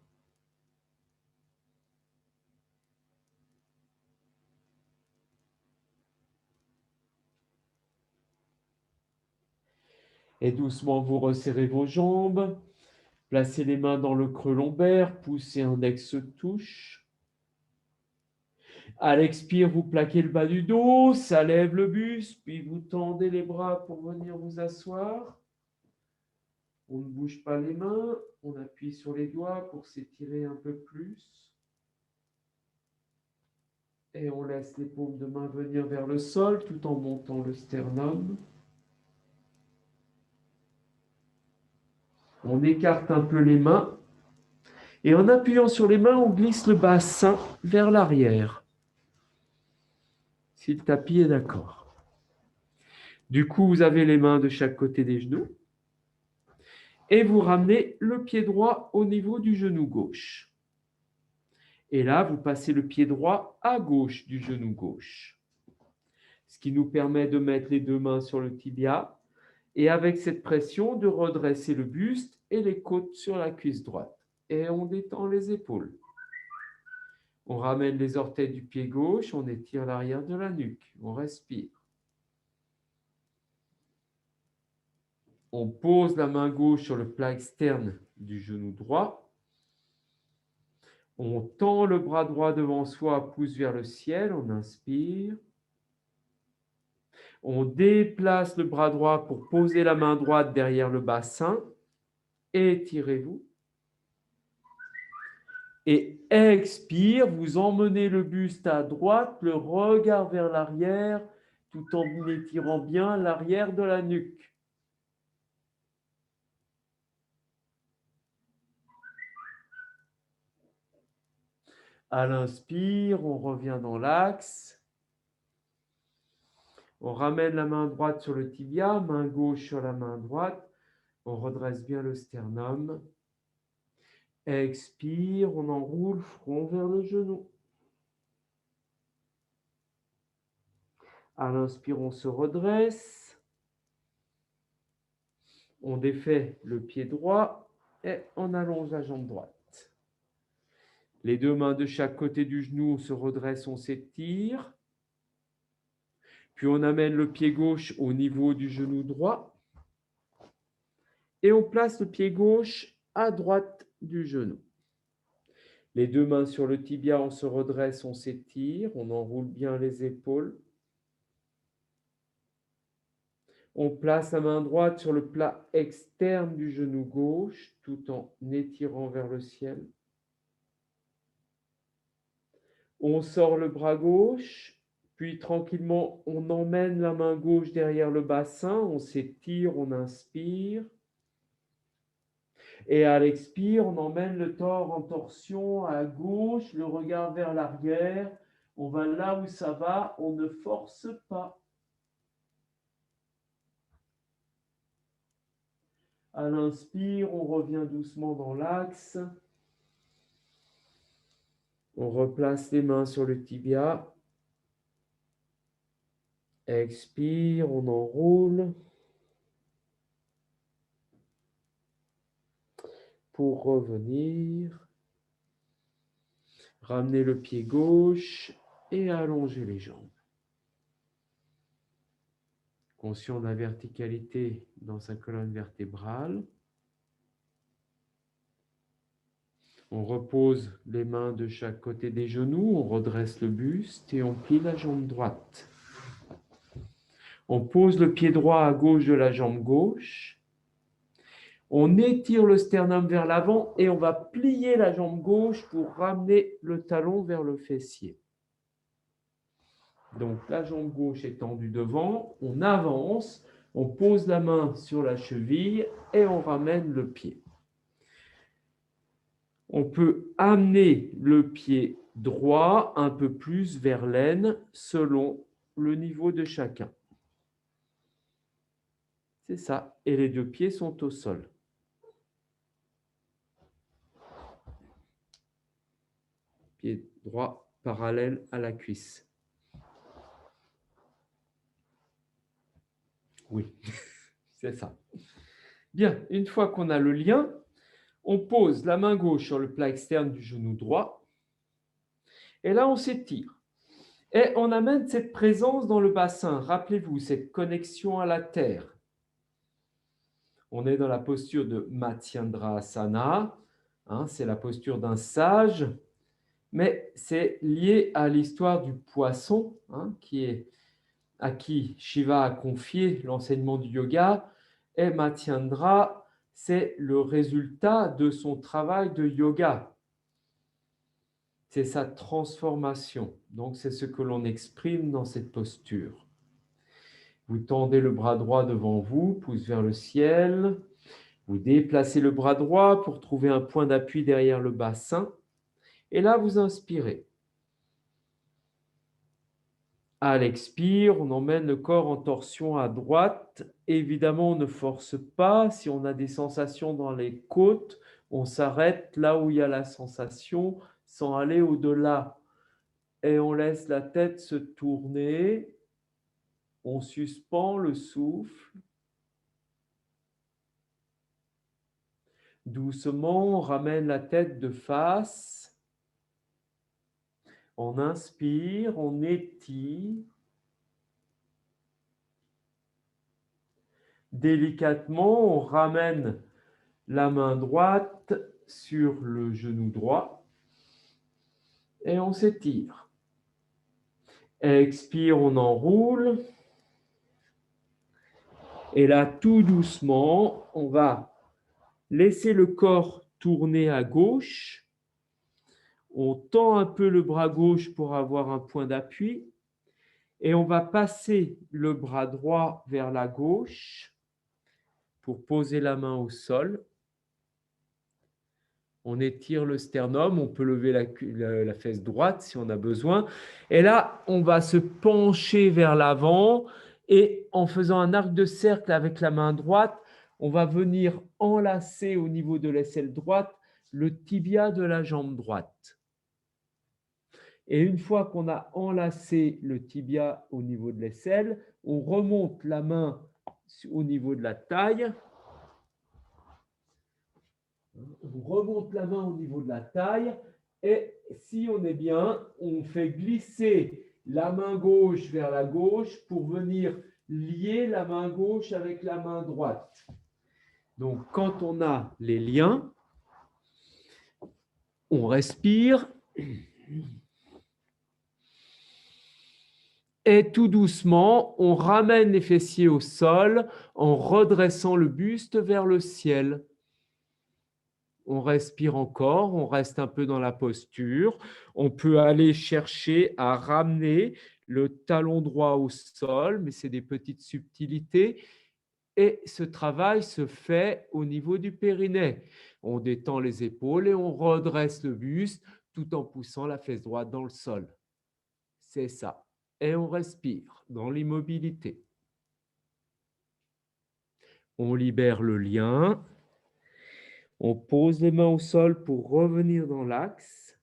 Et doucement, vous resserrez vos jambes. Placez les mains dans le creux lombaire, poussez index touche. À l'expire, vous plaquez le bas du dos, ça lève le buste, puis vous tendez les bras pour venir vous asseoir. On ne bouge pas les mains, on appuie sur les doigts pour s'étirer un peu plus. Et on laisse les paumes de main venir vers le sol tout en montant le sternum. On écarte un peu les mains. Et en appuyant sur les mains, on glisse le bassin vers l'arrière. Si le tapis est d'accord. Du coup, vous avez les mains de chaque côté des genoux. Et vous ramenez le pied droit au niveau du genou gauche. Et là, vous passez le pied droit à gauche du genou gauche. Ce qui nous permet de mettre les deux mains sur le tibia et avec cette pression, de redresser le buste et les côtes sur la cuisse droite. Et on détend les épaules. On ramène les orteils du pied gauche, on étire l'arrière de la nuque. On respire. On pose la main gauche sur le plat externe du genou droit. On tend le bras droit devant soi, pouce vers le ciel, on inspire. On déplace le bras droit pour poser la main droite derrière le bassin. Étirez-vous. Et expire, vous emmenez le buste à droite, le regard vers l'arrière, tout en étirant bien l'arrière de la nuque. À l'inspire, on revient dans l'axe. On ramène la main droite sur le tibia, main gauche sur la main droite. On redresse bien le sternum. Expire, on enroule front vers le genou. À l'inspire, on se redresse. On défait le pied droit et on allonge la jambe droite. Les deux mains de chaque côté du genou, on se redresse, on s'étire. Puis on amène le pied gauche au niveau du genou droit. Et on place le pied gauche à droite du genou. Les deux mains sur le tibia, on se redresse, on s'étire, on enroule bien les épaules. On place la main droite sur le plat externe du genou gauche, tout en étirant vers le ciel. On sort le bras gauche, Puis tranquillement, on emmène la main gauche derrière le bassin, on s'étire, on inspire. Et à l'expire, on emmène le corps en torsion à gauche, le regard vers l'arrière. On va là où ça va, on ne force pas. À l'inspire, on revient doucement dans l'axe. On replace les mains sur le tibia. Expire, on enroule. Pour revenir, ramener le pied gauche et allonger les jambes. Conscient de la verticalité dans sa colonne vertébrale. On repose les mains de chaque côté des genoux, on redresse le buste et on plie la jambe droite. On pose le pied droit à gauche de la jambe gauche. On étire le sternum vers l'avant et on va plier la jambe gauche pour ramener le talon vers le fessier. Donc la jambe gauche est tendue devant, on avance, on pose la main sur la cheville et on ramène le pied. On peut amener le pied droit un peu plus vers l'aine selon le niveau de chacun. C'est ça. Et les deux pieds sont au sol. Pied droit parallèle à la cuisse. Oui, c'est ça. Bien, une fois qu'on a le lien, on pose la main gauche sur le plat externe du genou droit. Et là, on s'étire. Et on amène cette présence dans le bassin. Rappelez-vous, cette connexion à la terre. On est dans la posture de Matsyendrasana. C'est la posture d'un sage. Mais c'est lié à l'histoire du poisson, à qui Shiva a confié l'enseignement du yoga. Et Matsyendra, c'est le résultat de son travail de yoga. C'est sa transformation. Donc, c'est ce que l'on exprime dans cette posture. Vous tendez le bras droit devant vous, pouce vers le ciel. Vous déplacez le bras droit pour trouver un point d'appui derrière le bassin. Et là, vous inspirez. À l'expire, on emmène le corps en torsion à droite. Évidemment, on ne force pas. Si on a des sensations dans les côtes, on s'arrête là où il y a la sensation sans aller au-delà. Et on laisse la tête se tourner. On suspend le souffle. Doucement, on ramène la tête de face. On inspire, on étire. Délicatement, on ramène la main droite sur le genou droit et on s'étire. Expire, on enroule. Et là, tout doucement, on va laisser le corps tourner à gauche. On tend un peu le bras gauche pour avoir un point d'appui. Et on va passer le bras droit vers la gauche pour poser la main au sol. On étire le sternum, on peut lever la fesse droite si on a besoin. Et là, on va se pencher vers l'avant et en faisant un arc de cercle avec la main droite, on va venir enlacer au niveau de l'aisselle droite le tibia de la jambe droite. Et une fois qu'on a enlacé le tibia au niveau de l'aisselle, on remonte la main au niveau de la taille. On remonte la main au niveau de la taille et si on est bien, on fait glisser la main gauche vers la gauche pour venir lier la main gauche avec la main droite. Donc, quand on a les liens, on respire et tout doucement, on ramène les fessiers au sol en redressant le buste vers le ciel. On respire encore, on reste un peu dans la posture. On peut aller chercher à ramener le talon droit au sol, mais c'est des petites subtilités. Et ce travail se fait au niveau du périnée. On détend les épaules et on redresse le buste tout en poussant la fesse droite dans le sol. C'est ça. Et on respire dans l'immobilité. On libère le lien. On pose les mains au sol pour revenir dans l'axe.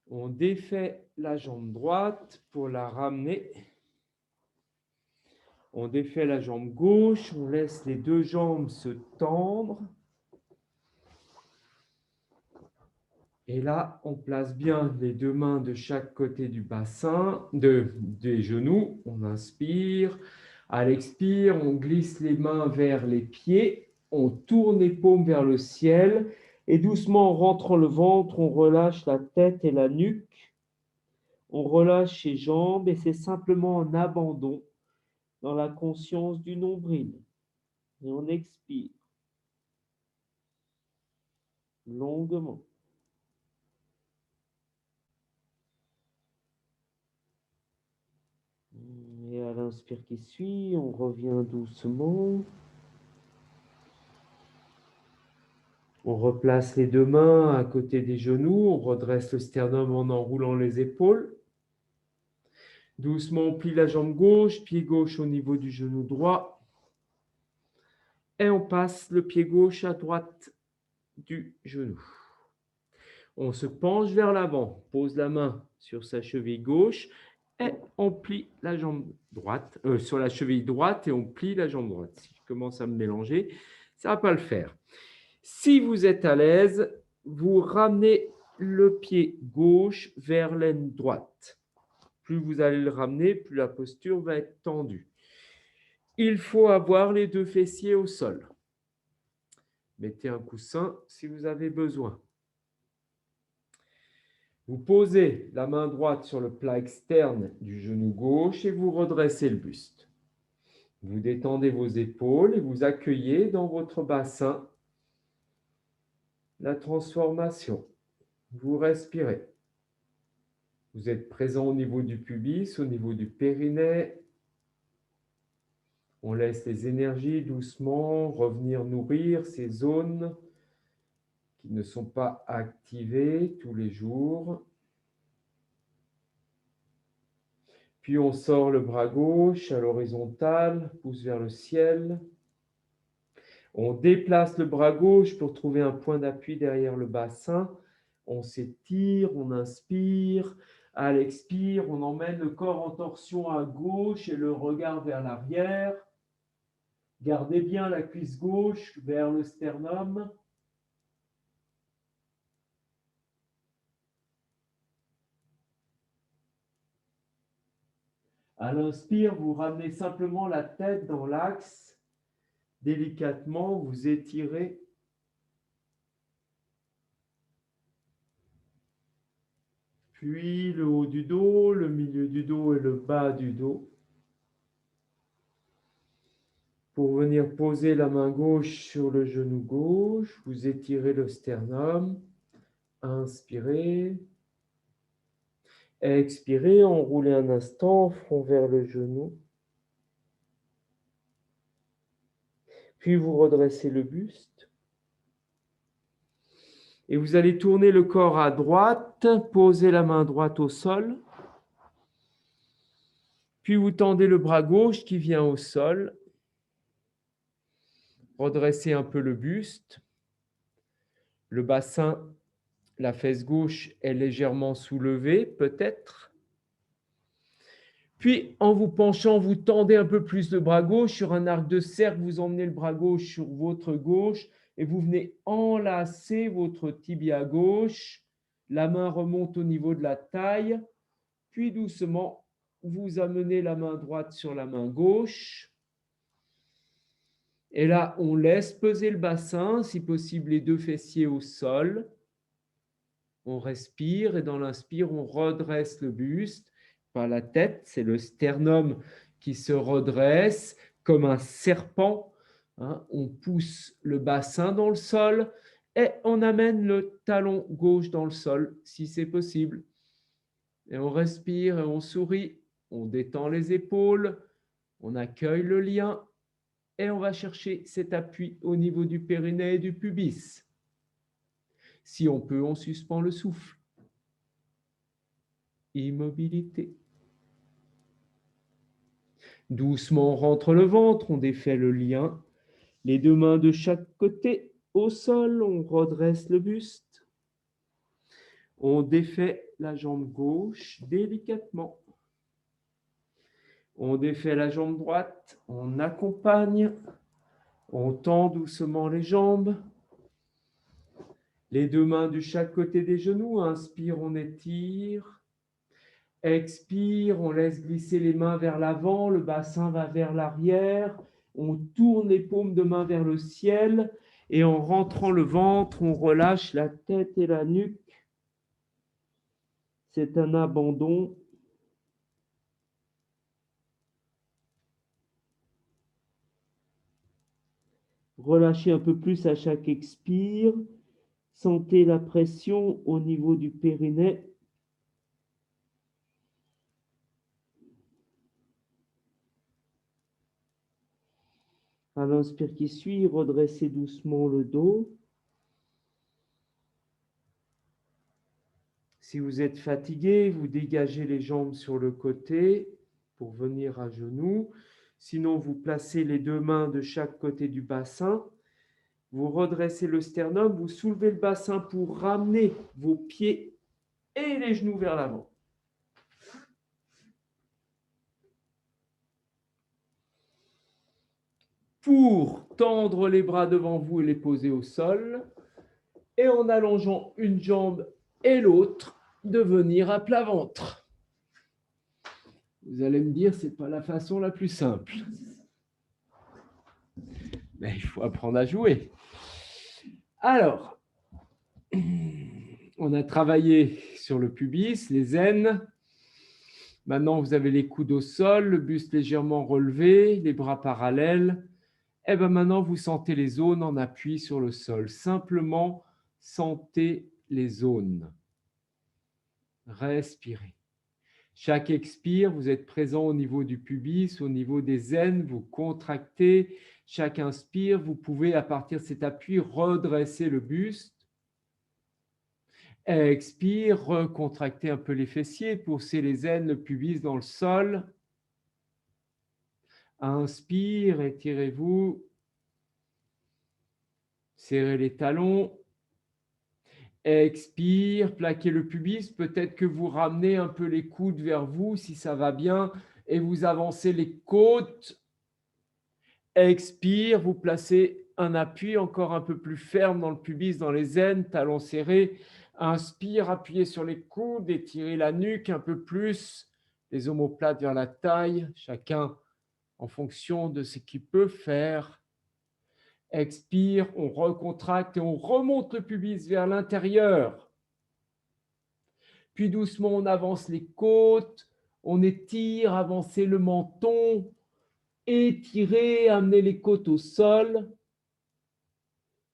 On défait la jambe droite pour la ramener. On défait la jambe gauche. On laisse les deux jambes se tendre. Et là, on place bien les deux mains de chaque côté du bassin, des genoux. On inspire. À l'expire, on glisse les mains vers les pieds. On tourne les paumes vers le ciel. Et doucement, en rentrant le ventre, on relâche la tête et la nuque. On relâche les jambes et c'est simplement un abandon dans la conscience du nombril. Et on expire longuement. Et à l'inspire qui suit, on revient doucement. On replace les deux mains à côté des genoux. On redresse le sternum en enroulant les épaules. Doucement, on plie la jambe gauche, pied gauche au niveau du genou droit. Et on passe le pied gauche à droite du genou. On se penche vers l'avant, pose la main sur sa cheville gauche et on plie la jambe droite, sur la cheville droite et on plie la jambe droite. Si je commence à me mélanger, ça ne va pas le faire. Si vous êtes à l'aise, vous ramenez le pied gauche vers l'aine droite. Plus vous allez le ramener, plus la posture va être tendue. Il faut avoir les deux fessiers au sol. Mettez un coussin si vous avez besoin. Vous posez la main droite sur le plat externe du genou gauche et vous redressez le buste. Vous détendez vos épaules et vous accueillez dans votre bassin la transformation. Vous respirez. Vous êtes présent au niveau du pubis, au niveau du périnée. On laisse les énergies doucement revenir nourrir ces zones qui ne sont pas activées tous les jours. Puis on sort le bras gauche à l'horizontale, pousse vers le ciel. On déplace le bras gauche pour trouver un point d'appui derrière le bassin. On s'étire, on inspire. À l'expire, on emmène le corps en torsion à gauche et le regard vers l'arrière. Gardez bien la cuisse gauche vers le sternum. À l'inspire, vous ramenez simplement la tête dans l'axe. Délicatement, vous étirez. Puis le haut du dos, le milieu du dos et le bas du dos. Pour venir poser la main gauche sur le genou gauche, vous étirez le sternum. Inspirez. Expirez, enroulez un instant, front vers le genou. Puis vous redressez le buste. Et vous allez tourner le corps à droite, posez la main droite au sol. Puis vous tendez le bras gauche qui vient au sol. Redressez un peu le buste. Le bassin, la fesse gauche est légèrement soulevée, peut-être. Puis, en vous penchant, vous tendez un peu plus le bras gauche sur un arc de cercle. Vous emmenez le bras gauche sur votre gauche et vous venez enlacer votre tibia gauche. La main remonte au niveau de la taille. Puis, doucement, vous amenez la main droite sur la main gauche. Et là, on laisse peser le bassin, si possible les deux fessiers au sol. On respire et dans l'inspire, on redresse le buste. Pas la tête, c'est le sternum qui se redresse comme un serpent hein. On pousse le bassin dans le sol et on amène le talon gauche dans le sol, si c'est possible. Et on respire et on sourit, on détend les épaules, on accueille le lien et on va chercher cet appui au niveau du périnée et du pubis. Si on peut, on suspend le souffle. Immobilité. Doucement, on rentre le ventre, on défait le lien. Les deux mains de chaque côté au sol, on redresse le buste. On défait la jambe gauche délicatement. On défait la jambe droite, on accompagne. On tend doucement les jambes. Les deux mains de chaque côté des genoux. Inspire, on étire. Expire, on laisse glisser les mains vers l'avant, le bassin va vers l'arrière. On tourne les paumes de main vers le ciel et en rentrant le ventre, on relâche la tête et la nuque. C'est un abandon. Relâchez un peu plus à chaque expire. Sentez la pression au niveau du périnée. À l'inspire qui suit, redressez doucement le dos. Si vous êtes fatigué, vous dégagez les jambes sur le côté pour venir à genoux. Sinon, vous placez les deux mains de chaque côté du bassin. Vous redressez le sternum, vous soulevez le bassin pour ramener vos pieds et les genoux vers l'avant. Pour tendre les bras devant vous et les poser au sol. Et en allongeant une jambe et l'autre, de venir à plat ventre. Vous allez me dire, ce n'est pas la façon la plus simple. Mais il faut apprendre à jouer. Alors, on a travaillé sur le pubis, les aines. Maintenant, vous avez les coudes au sol, le buste légèrement relevé, les bras parallèles. Et bien maintenant, vous sentez les zones en appui sur le sol. Simplement, sentez les zones. Respirez. Chaque expire, vous êtes présent au niveau du pubis, au niveau des aines, vous contractez. Chaque inspire, vous pouvez, à partir de cet appui, redresser le buste. Expire, recontractez un peu les fessiers, poussez les aines, le pubis dans le sol. Inspire, étirez-vous. Serrez les talons. Expire, plaquez le pubis. Peut-être que vous ramenez un peu les coudes vers vous, si ça va bien, et vous avancez les côtes. Expire, vous placez un appui encore un peu plus ferme dans le pubis, dans les aines, talons serrés. Inspire, appuyez sur les coudes, étirez la nuque un peu plus, les omoplates vers la taille, chacun en fonction de ce qu'il peut faire. Expire, on recontracte et on remonte le pubis vers l'intérieur. Puis doucement, on avance les côtes, on étire, avancez le menton, étirez, amenez les côtes au sol.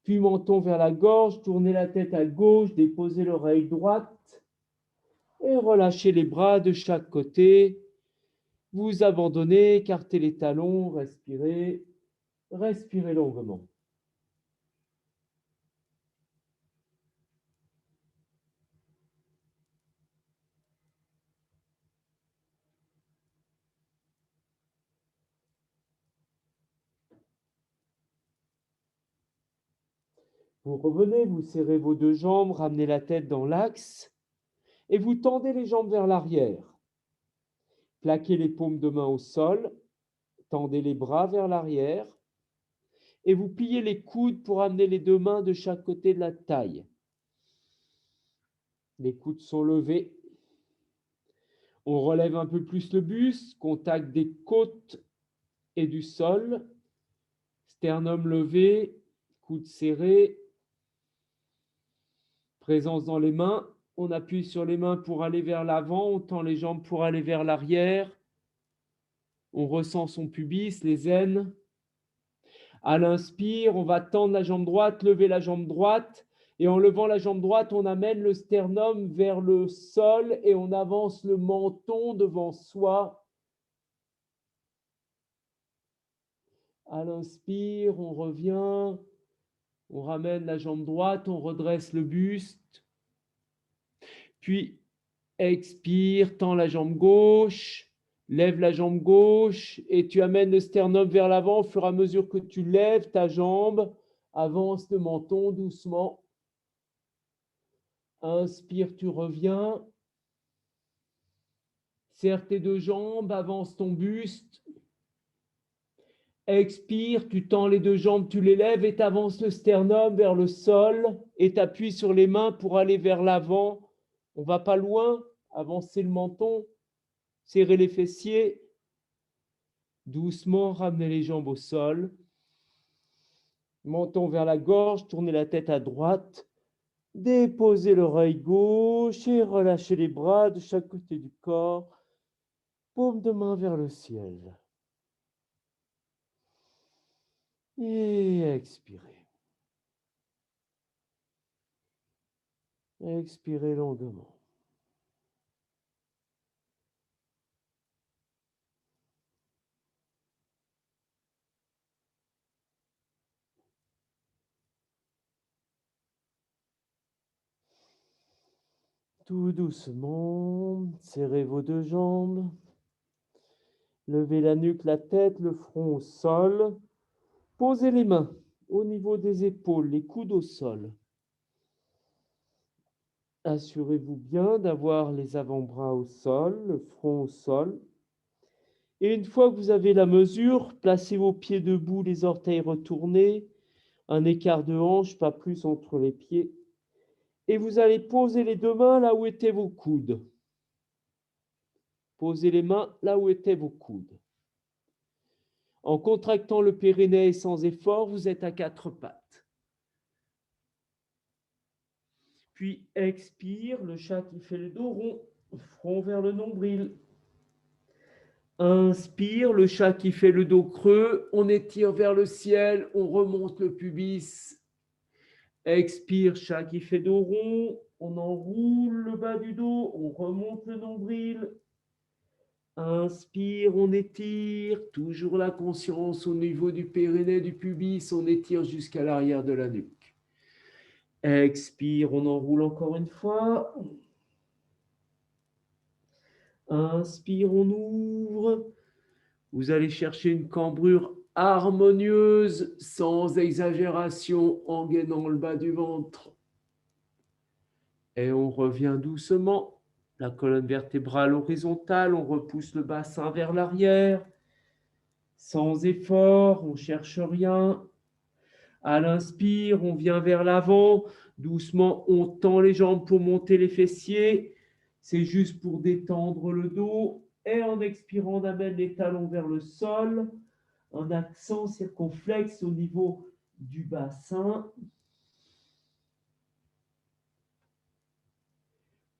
Puis menton vers la gorge, tournez la tête à gauche, déposez l'oreille droite et relâchez les bras de chaque côté. Vous abandonnez, écartez les talons, respirez, respirez longuement. Vous revenez, vous serrez vos deux jambes, ramenez la tête dans l'axe et vous tendez les jambes vers l'arrière. Plaquez les paumes de main au sol, tendez les bras vers l'arrière et vous pliez les coudes pour amener les deux mains de chaque côté de la taille. Les coudes sont levés. On relève un peu plus le buste, contact des côtes et du sol. Sternum levé, coudes serrés. Présence dans les mains. On appuie sur les mains pour aller vers l'avant. On tend les jambes pour aller vers l'arrière. On ressent son pubis, les aines. À l'inspire, on va tendre la jambe droite, lever la jambe droite. Et en levant la jambe droite, on amène le sternum vers le sol et on avance le menton devant soi. À l'inspire, on revient, on ramène la jambe droite, on redresse le buste. Puis, expire, tends la jambe gauche, lève la jambe gauche et tu amènes le sternum vers l'avant. Au fur et à mesure que tu lèves ta jambe, avance le menton doucement. Inspire, tu reviens. Serre tes deux jambes, avance ton buste. Expire, tu tends les deux jambes, tu les lèves et tu avances le sternum vers le sol et tu appuies sur les mains pour aller vers l'avant. On ne va pas loin, avancer le menton, serrer les fessiers. Doucement, ramener les jambes au sol. Menton vers la gorge, tournez la tête à droite. Déposez l'oreille gauche et relâchez les bras de chaque côté du corps. Paume de main vers le ciel. Et expirez. Expirez longuement. Tout doucement, serrez vos deux jambes. Levez la nuque, la tête, le front au sol. Posez les mains au niveau des épaules, les coudes au sol. Assurez-vous bien d'avoir les avant-bras au sol, le front au sol. Et une fois que vous avez la mesure, placez vos pieds debout, les orteils retournés, un écart de hanche, pas plus entre les pieds. Et vous allez poser les deux mains là où étaient vos coudes. Posez les mains là où étaient vos coudes. En contractant le périnée sans effort, vous êtes à quatre pattes. Puis expire, le chat qui fait le dos rond, front vers le nombril. Inspire, le chat qui fait le dos creux, on étire vers le ciel, on remonte le pubis. Expire, chat qui fait dos rond, on enroule le bas du dos, on remonte le nombril. Inspire, on étire, toujours la conscience au niveau du périnée, du pubis, on étire jusqu'à l'arrière de la nuque. Expire, on enroule encore une fois. Inspire, on ouvre. Vous allez chercher une cambrure harmonieuse, sans exagération, en gainant le bas du ventre. Et on revient doucement. La colonne vertébrale horizontale, on repousse le bassin vers l'arrière. Sans effort, on ne cherche rien. À l'inspire, on vient vers l'avant. Doucement, on tend les jambes pour monter les fessiers. C'est juste pour détendre le dos. Et en expirant, on amène les talons vers le sol. Un accent circonflexe au niveau du bassin.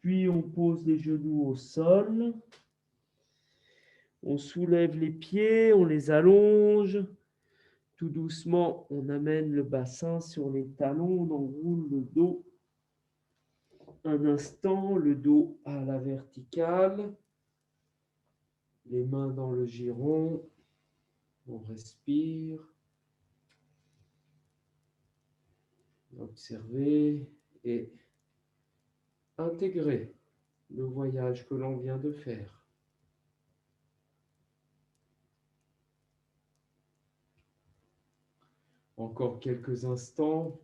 Puis on pose les genoux au sol. On soulève les pieds, on les allonge. Tout doucement, on amène le bassin sur les talons, on enroule le dos. Un instant, le dos à la verticale. Les mains dans le giron. On respire. Observez et intégrer le voyage que l'on vient de faire. Encore quelques instants.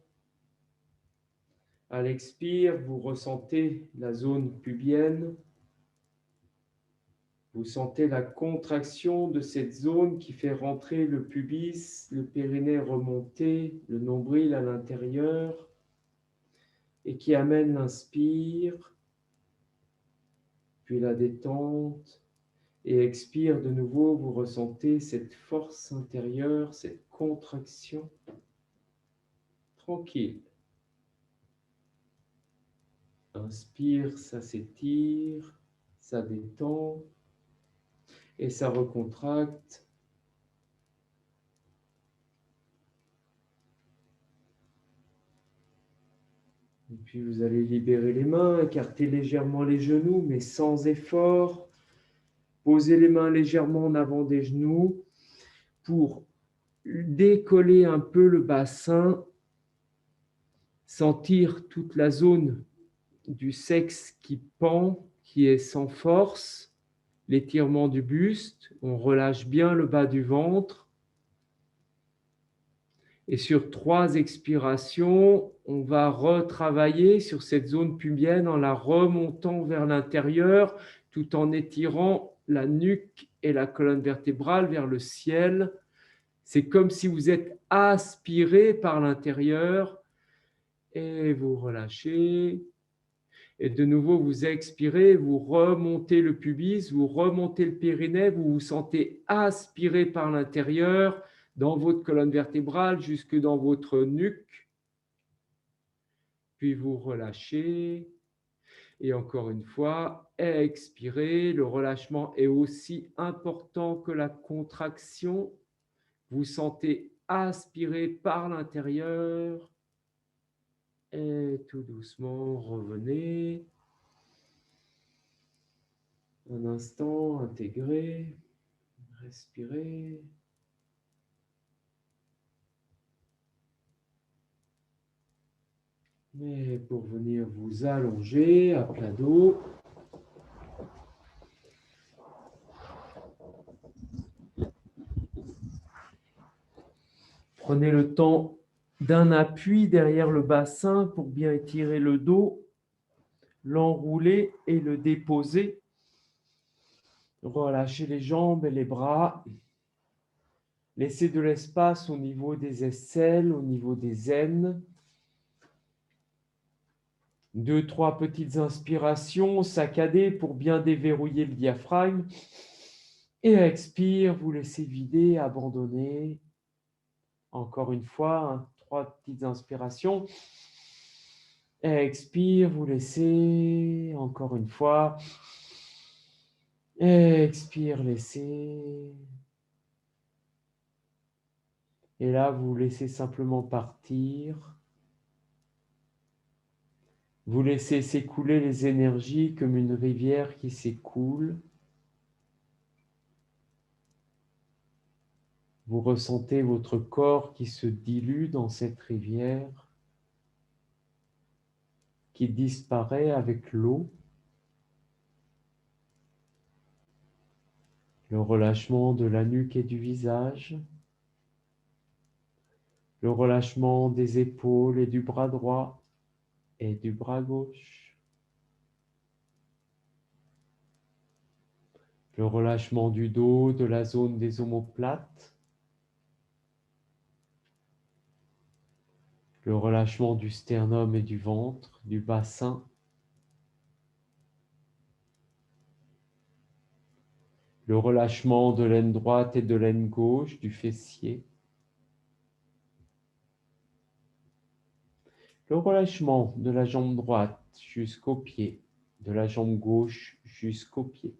À l'expire, vous ressentez la zone pubienne. Vous sentez la contraction de cette zone qui fait rentrer le pubis, le périnée remonté, le nombril à l'intérieur et qui amène l'inspire, puis la détente. Et expire de nouveau, vous ressentez cette force intérieure, cette contraction tranquille. Inspire, ça s'étire, ça détend et ça recontracte. Et puis vous allez libérer les mains, écarter légèrement les genoux, mais sans effort. Posez les mains légèrement en avant des genoux pour décoller un peu le bassin, sentir toute la zone du sexe qui pend, qui est sans force, l'étirement du buste, on relâche bien le bas du ventre. Et sur 3 expirations, on va retravailler sur cette zone pubienne en la remontant vers l'intérieur, tout en étirant la nuque et la colonne vertébrale vers le ciel. C'est comme si vous êtes aspiré par l'intérieur et vous relâchez. Et de nouveau, vous expirez, vous remontez le pubis, vous remontez le périnée, vous vous sentez aspiré par l'intérieur dans votre colonne vertébrale jusque dans votre nuque. Puis vous relâchez. Et encore une fois, expirez. Le relâchement est aussi important que la contraction. Vous sentez aspirer par l'intérieur. Et tout doucement, revenez. Un instant, intégrez, respirez. Et pour venir vous allonger à plat dos. Prenez le temps d'un appui derrière le bassin pour bien étirer le dos, l'enrouler et le déposer. Relâchez les jambes et les bras. Laissez de l'espace au niveau des aisselles, au niveau des aines. 2, 3 petites inspirations saccadées pour bien déverrouiller le diaphragme. Et expire, vous laissez vider, abandonner. Encore une fois, 3 petites inspirations. Expire, vous laissez. Encore une fois. Expire, laissez. Et là, vous laissez simplement partir. Vous laissez s'écouler les énergies comme une rivière qui s'écoule. Vous ressentez votre corps qui se dilue dans cette rivière, qui disparaît avec l'eau. Le relâchement de la nuque et du visage. Le relâchement des épaules et du bras droit et du bras gauche. Le relâchement du dos, de la zone des omoplates. Le relâchement du sternum et du ventre, du bassin. Le relâchement de l'aine droite et de l'aine gauche, du fessier. Le relâchement de la jambe droite jusqu'au pied, de la jambe gauche jusqu'au pied.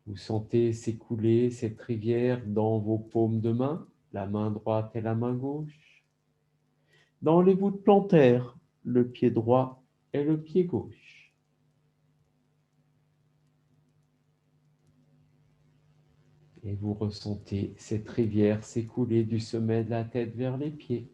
Vous sentez s'écouler cette rivière dans vos paumes de main, la main droite et la main gauche, dans les voûtes plantaires, le pied droit et le pied gauche. Et vous ressentez cette rivière s'écouler du sommet de la tête vers les pieds.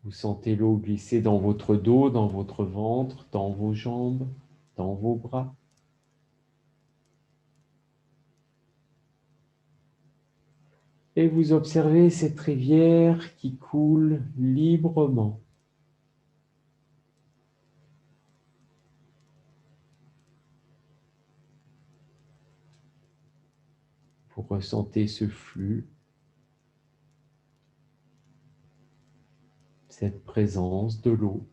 Vous sentez l'eau glisser dans votre dos, dans votre ventre, dans vos jambes, dans vos bras. Et vous observez cette rivière qui coule librement. Vous ressentez ce flux, cette présence de l'eau.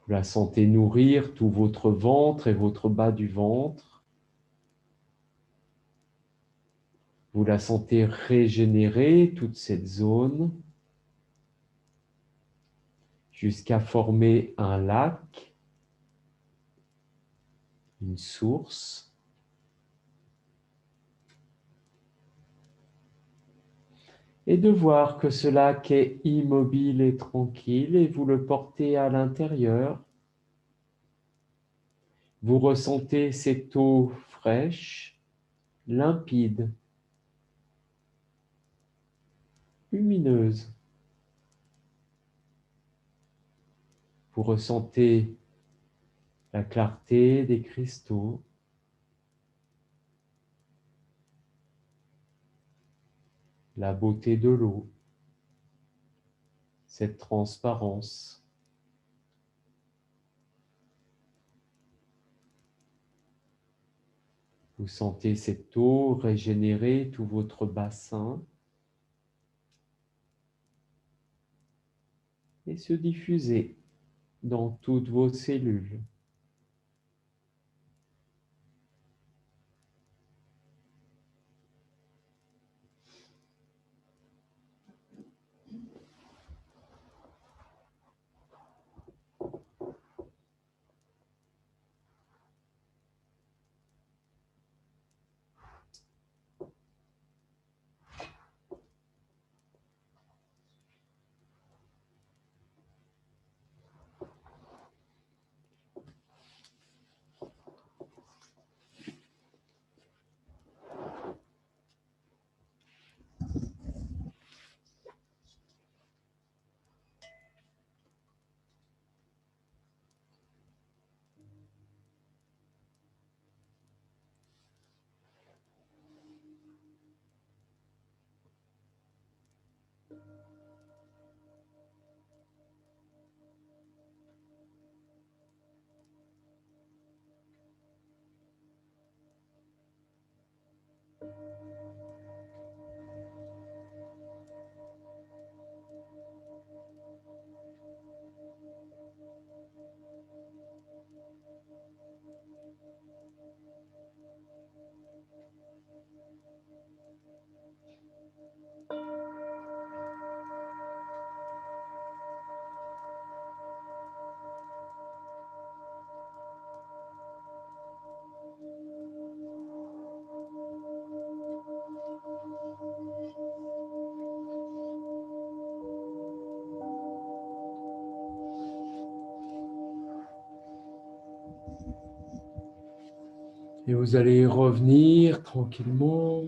Vous la sentez nourrir tout votre ventre et votre bas du ventre. Vous la sentez régénérer toute cette zone jusqu'à former un lac, une source. Et de voir que ce lac est immobile et tranquille et vous le portez à l'intérieur. Vous ressentez cette eau fraîche, limpide, lumineuse. Vous ressentez la clarté des cristaux, la beauté de l'eau, cette transparence. Vous sentez cette eau régénérer tout votre bassin et se diffuser dans toutes vos cellules. Et vous allez revenir tranquillement.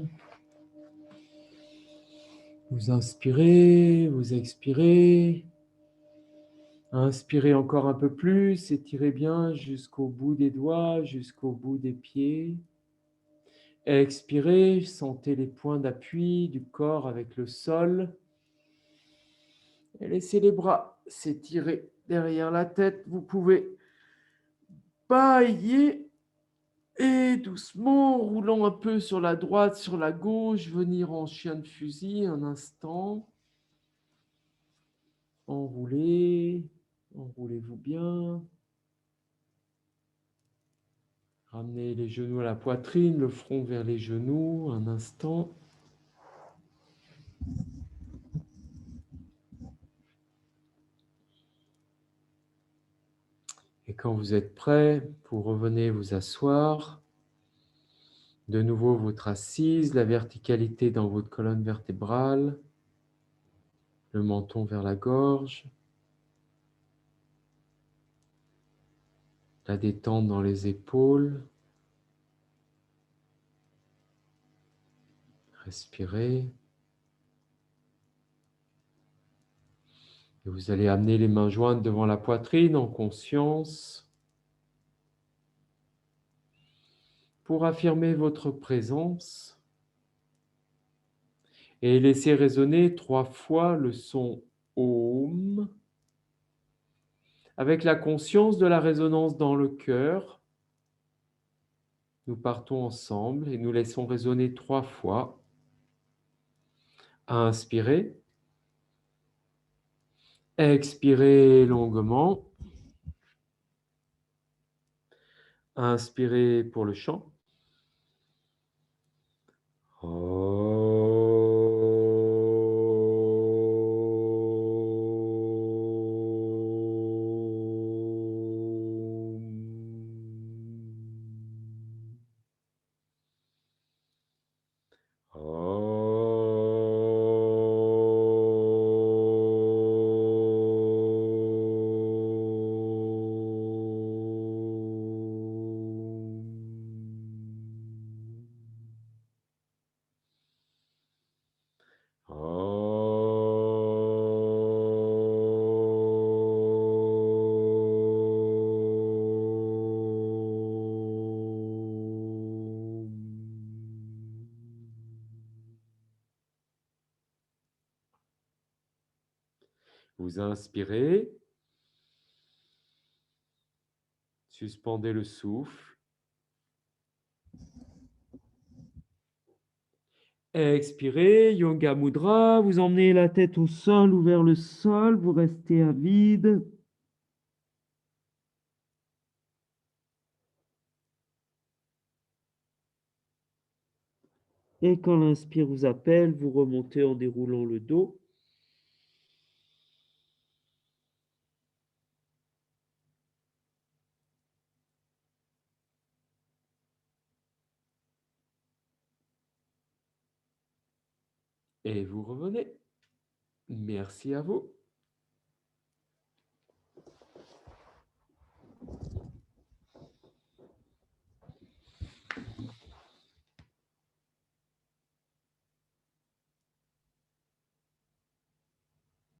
Vous inspirez, vous expirez. Inspirez encore un peu plus, étirez bien jusqu'au bout des doigts, jusqu'au bout des pieds. Expirez, sentez les points d'appui du corps avec le sol. Et laissez les bras s'étirer derrière la tête. Vous pouvez bailler et doucement, roulant un peu sur la droite, sur la gauche, venir en chien de fusil un instant. Enroulez, enroulez-vous bien. Ramenez les genoux à la poitrine, le front vers les genoux, un instant. Et quand vous êtes prêt, vous revenez vous asseoir. De nouveau, votre assise, la verticalité dans votre colonne vertébrale, le menton vers la gorge, la détente dans les épaules. Respirez. Et vous allez amener les mains jointes devant la poitrine en conscience pour affirmer votre présence et laisser résonner 3 fois le son Om avec la conscience de la résonance dans le cœur. Nous partons ensemble et nous laissons résonner 3 fois. Inspirez. Expirez longuement. Inspirez pour le chant. Vous inspirez, suspendez le souffle. Expirez, Yoga Mudra, vous emmenez la tête au sol ou vers le sol, vous restez à vide. Et quand l'inspire vous appelle, vous remontez en déroulant le dos. Et vous revenez. Merci à vous.